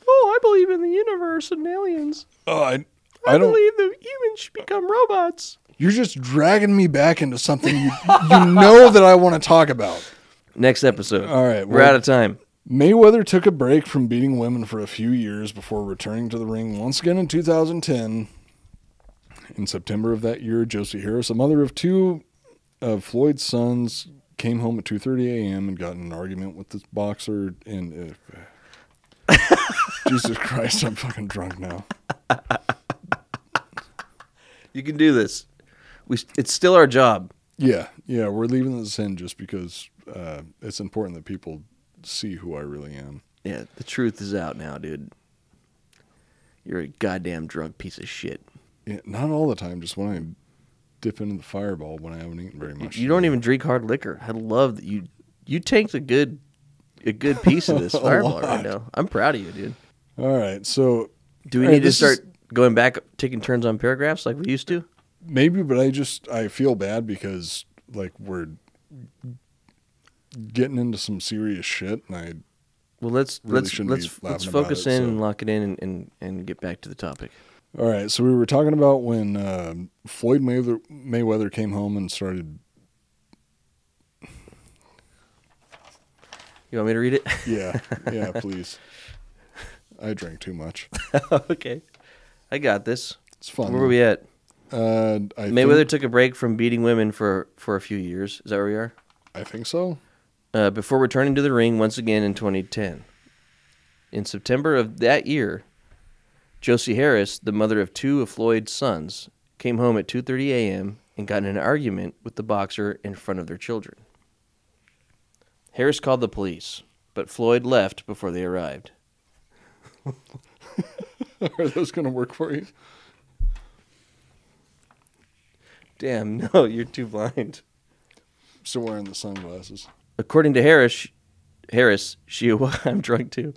Oh, I believe in the universe and aliens. Oh, I believe that humans should become robots. You're just dragging me back into something you know that I want to talk about. Next episode. All right, we're out of time. Mayweather took a break from beating women for a few years before returning to the ring once again in 2010. In September of that year, Josie Harris, a mother of two of Floyd's sons, came home at 2:30 a.m. and got in an argument with this boxer. And Jesus Christ, I'm fucking drunk now. You can do this. It's still our job. Yeah, we're leaving this in just because it's important that people see who I really am. Yeah, the truth is out now, dude. You're a goddamn drunk piece of shit. Yeah, not all the time, just when I dip into the Fireball when I haven't eaten very much. You don't even drink hard liquor. I love that you tanked a good piece of this Fireball right now. I'm proud of you, dude. All right, so do we need to start going back, taking turns on paragraphs like we used to? Maybe, but I feel bad because like we're getting into some serious shit, and let's focus in and lock it in and get back to the topic. All right, so we were talking about when Floyd Mayweather came home and started. You want me to read it? Yeah, please. I drank too much. Okay, I got this. It's fun. Where were we at? Mayweather took a break from beating women for a few years. Is that where we are? I think so. Before returning to the ring once again in 2010. In September of that year, Josie Harris, the mother of two of Floyd's sons, came home at 2:30 a.m. and got in an argument with the boxer in front of their children. Harris called the police, but Floyd left before they arrived. Are those going to work for you? Damn, no, you're too blind. Still wearing the sunglasses. According to Harris, I'm drunk too.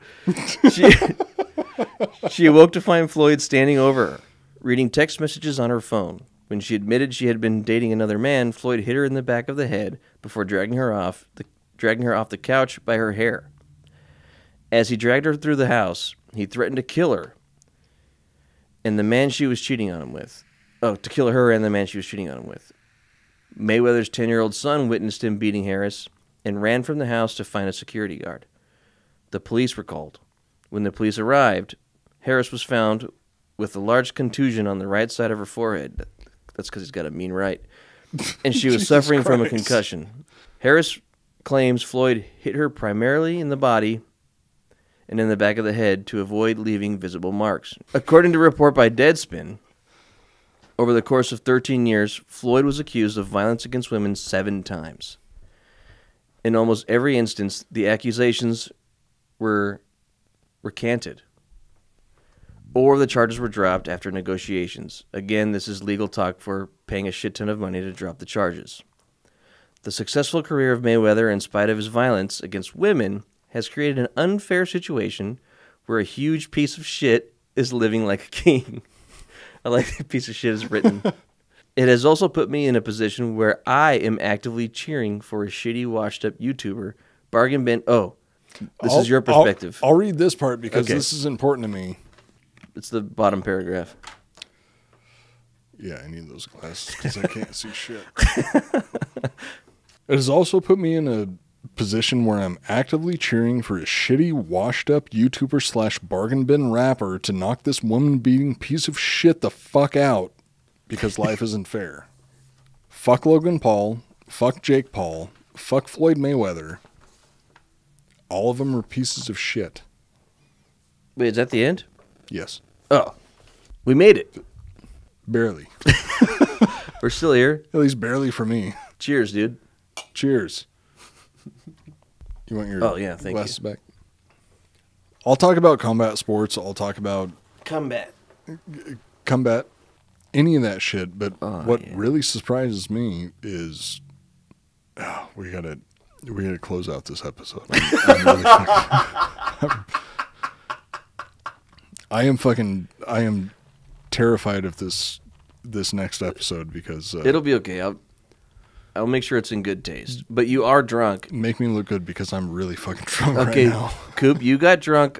She awoke to find Floyd standing over her, reading text messages on her phone. When she admitted she had been dating another man, Floyd hit her in the back of the head before dragging her off the couch by her hair. As he dragged her through the house, he threatened to kill her and the man she was cheating on him with. To kill her and the man she was cheating on him with. Mayweather's 10-year-old son witnessed him beating Harris and ran from the house to find a security guard. The police were called. When the police arrived, Harris was found with a large contusion on the right side of her forehead. That's because he's got a mean right. And she was suffering from a concussion. Harris claims Floyd hit her primarily in the body and in the back of the head to avoid leaving visible marks. According to a report by Deadspin, over the course of 13 years, Floyd was accused of violence against women 7 times. In almost every instance, the accusations were recanted, or the charges were dropped after negotiations. Again, this is legal talk for paying a shit ton of money to drop the charges. The successful career of Mayweather, in spite of his violence against women, has created an unfair situation where a huge piece of shit is living like a king. I like that piece of shit is written. It has also put me in a position where I am actively cheering for a shitty, washed-up YouTuber, bargain bin. Oh, this is your perspective. I'll read this part because this is important to me. It's the bottom paragraph. Yeah, I need those glasses because I can't see shit. It has also put me in a position where I'm actively cheering for a shitty, washed-up YouTuber / bargain bin rapper to knock this woman-beating piece of shit the fuck out because life isn't fair. Fuck Logan Paul. Fuck Jake Paul. Fuck Floyd Mayweather. All of them are pieces of shit. Wait, is that the end? Yes. Oh, we made it. Barely. We're still here. At least barely for me. Cheers, dude. Cheers. You want your glasses back? I'll talk about combat sports. I'll talk about combat, any of that shit. But what really surprises me is we gotta close out this episode. I am terrified of this next episode because it'll be okay. I'll make sure it's in good taste. But you are drunk. Make me look good because I'm really fucking drunk right now. Coop, you got drunk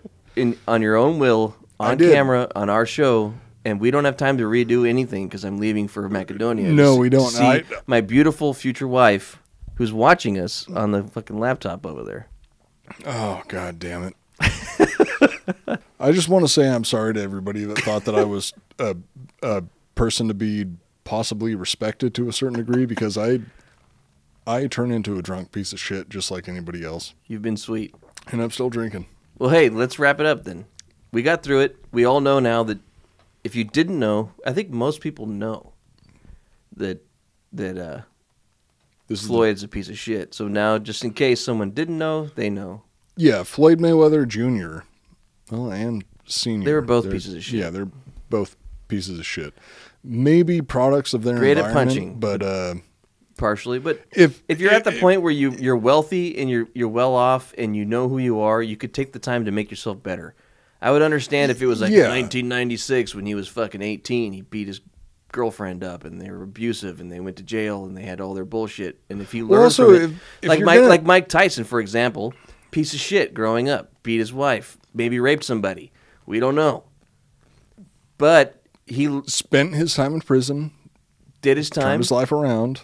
on your own will, on camera, on our show, and we don't have time to redo anything because I'm leaving for Macedonia. No, we don't. See my beautiful future wife who's watching us on the fucking laptop over there. Oh, God damn it. I just want to say I'm sorry to everybody that thought that I was a person to be possibly respected to a certain degree because I turn into a drunk piece of shit just like anybody else. You've been sweet. And I'm still drinking. Well, hey, let's wrap it up then. We got through it. We all know now that if you didn't know, I think most people know that Floyd's a piece of shit. So now, just in case someone didn't know, they know. Yeah, Floyd Mayweather Jr. Well, and Sr. They were both They're- pieces of shit. Yeah, they're both pieces of shit. Maybe products of their Great at environment, punching. but Partially, but if you're at the point where you're wealthy and you're well off and you know who you are, you could take the time to make yourself better. I would understand if it was like 1996 when he was fucking 18, he beat his girlfriend up and they were abusive and they went to jail and they had all their bullshit. And if he learned also, from it, if like you're Mike, gonna- like Mike Tyson, for example, piece of shit growing up, beat his wife, maybe raped somebody. We don't know, but he spent his time in prison, did his turned time. his life around.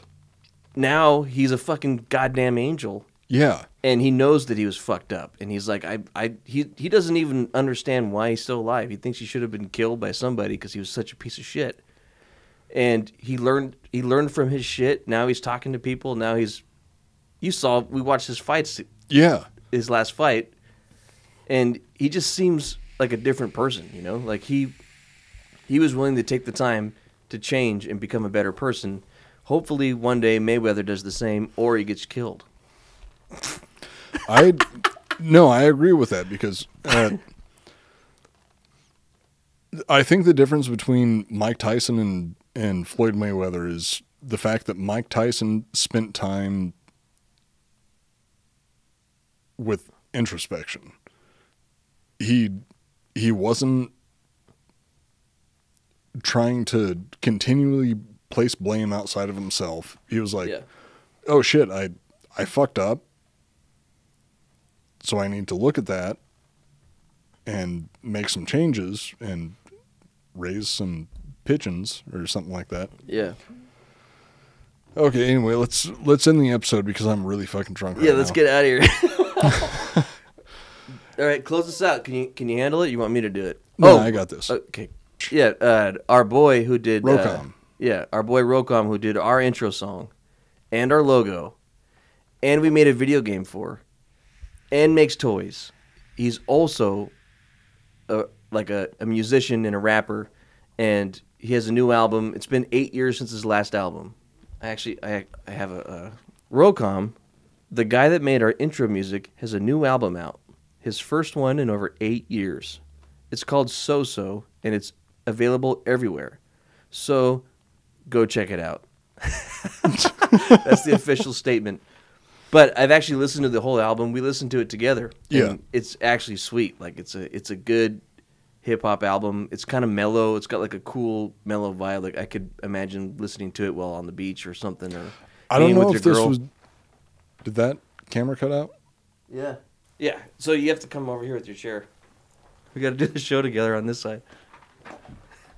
Now he's a fucking goddamn angel. Yeah. And he knows that he was fucked up, and he's like, he doesn't even understand why he's still alive. He thinks he should have been killed by somebody because he was such a piece of shit. And he learned from his shit. Now he's talking to people. Now we watched his fights. Yeah. His last fight, and he just seems like a different person. You know, like he was willing to take the time to change and become a better person. Hopefully, one day Mayweather does the same, or he gets killed. I agree with that because I think the difference between Mike Tyson and Floyd Mayweather is the fact that Mike Tyson spent time with introspection. He wasn't trying to continually place blame outside of himself. He was like, oh shit, I fucked up. So I need to look at that and make some changes and raise some pigeons or something like that. Yeah. Okay, anyway, let's end the episode because I'm really fucking drunk right Yeah, let's now. get out of here. All right, close this out. Can you handle it? You want me to do it? No, I got this. Okay. Yeah, our boy who did Rocom. Our boy Rocom who did our intro song and our logo, and we made a video game for, and makes toys. He's also a musician and a rapper, and he has a new album. It's been 8 years since his last album. I have a Rocom, the guy that made our intro music, has a new album out. His first one in over 8 years. It's called So-So, and it's available everywhere. So, go check it out. That's the official statement. But I've actually listened to the whole album. We listened to it together. Yeah. And it's actually sweet. Like it's a good hip hop album. It's kind of mellow. It's got like a cool mellow vibe. Like I could imagine listening to it while on the beach or something. Or I don't being know with if your this girl. was... Did that camera cut out? Yeah. Yeah. So you have to come over here with your chair. We got to do the show together on this side.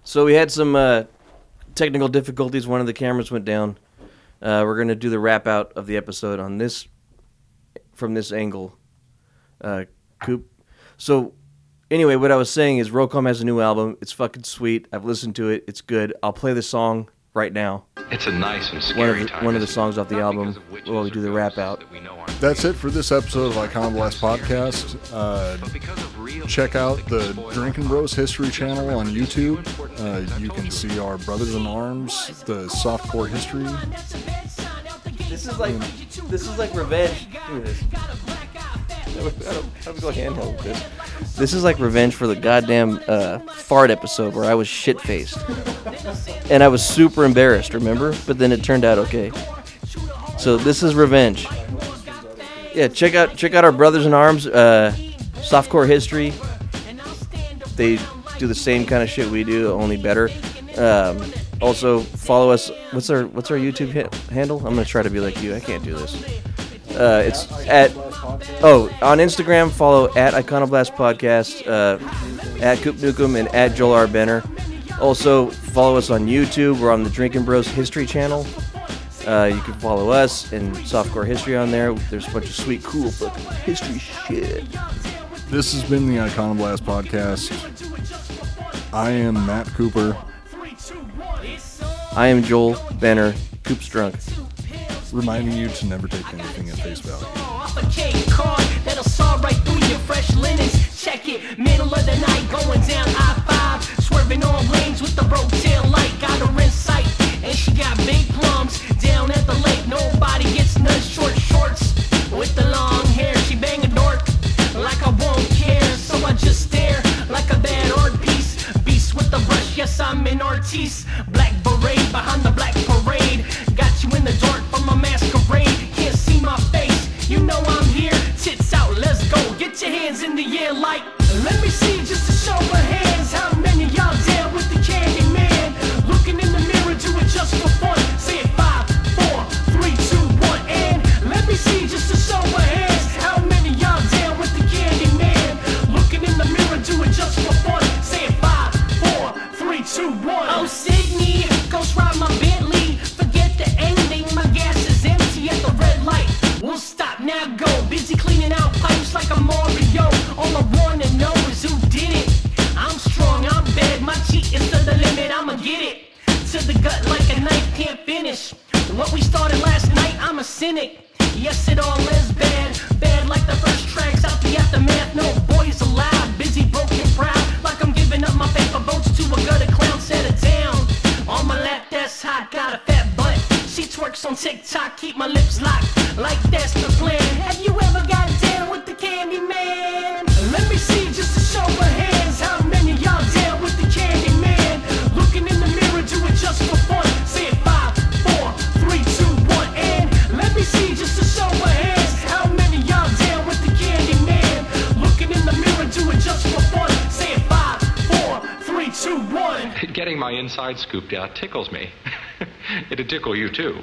So we had some technical difficulties. One of the cameras went down. We're going to do the wrap out of the episode on this, from this angle, Coop. So anyway, what I was saying is Rocom has a new album. It's fucking sweet. I've listened to it. It's good. I'll play the song right now. It's a nice and scary time. One of the songs off the album while we do the wrap out. That's it for this episode of Iconoblast Podcast. Check out the Drinking Bros History channel on YouTube. You can see our Brothers in Arms, the softcore history. This is like revenge. Look at this. I'm going handheld with this. This is like revenge for the goddamn fart episode where I was shit faced, and I was super embarrassed. Remember? But then it turned out okay. So this is revenge. Yeah, check out our Brothers in Arms, softcore history. They do the same kind of shit we do, only better. Also follow us. What's our YouTube handle? I'm gonna try to be like you. I can't do this. It's on Instagram. Follow at Iconoblast Podcast, at Coop Nukem, and at Joel R. Benner. Also follow us on YouTube. We're on the Drinking Bros History channel. You can follow us and Softcore History on there. There's a bunch of sweet, cool fucking history shit. This has been the Iconoblast Podcast. I am Matt Cooper. I am Joel Benner. Coop's drunk. Reminding you to never take anything at face value. Off a cake card that'll saw right through your fresh linens. Check it, middle of the night, going down I-5, swerving on lanes with the broke tail light. Got her in sight, and she got big plums down at the lake. Nobody gets none. Short shorts with the long hair. She bang a dork like I won't care, so I just stare like a bad cynic. Yes, it all is bad, bad like the first tracks out the aftermath. No boys allowed, busy, broken, proud, like I'm giving up my paper votes to a gutter clown. Set it down on my lap, that's hot, got a fat butt. She twerks on TikTok, keep my lips locked, like that's the plan. Have you ever got down with the candy man? Let me see just a show of hands. How many y'all down with the candy man? Looking in the mirror, do it just for fun. Say it 5, 4, 3, 2, 1, and let me see just a show of hands. How many y'all down with the candy man? Looking in the mirror, do it just for fun. Say it 5, 4, 3, 2, 1. Getting my inside scooped out tickles me. It'd tickle you too.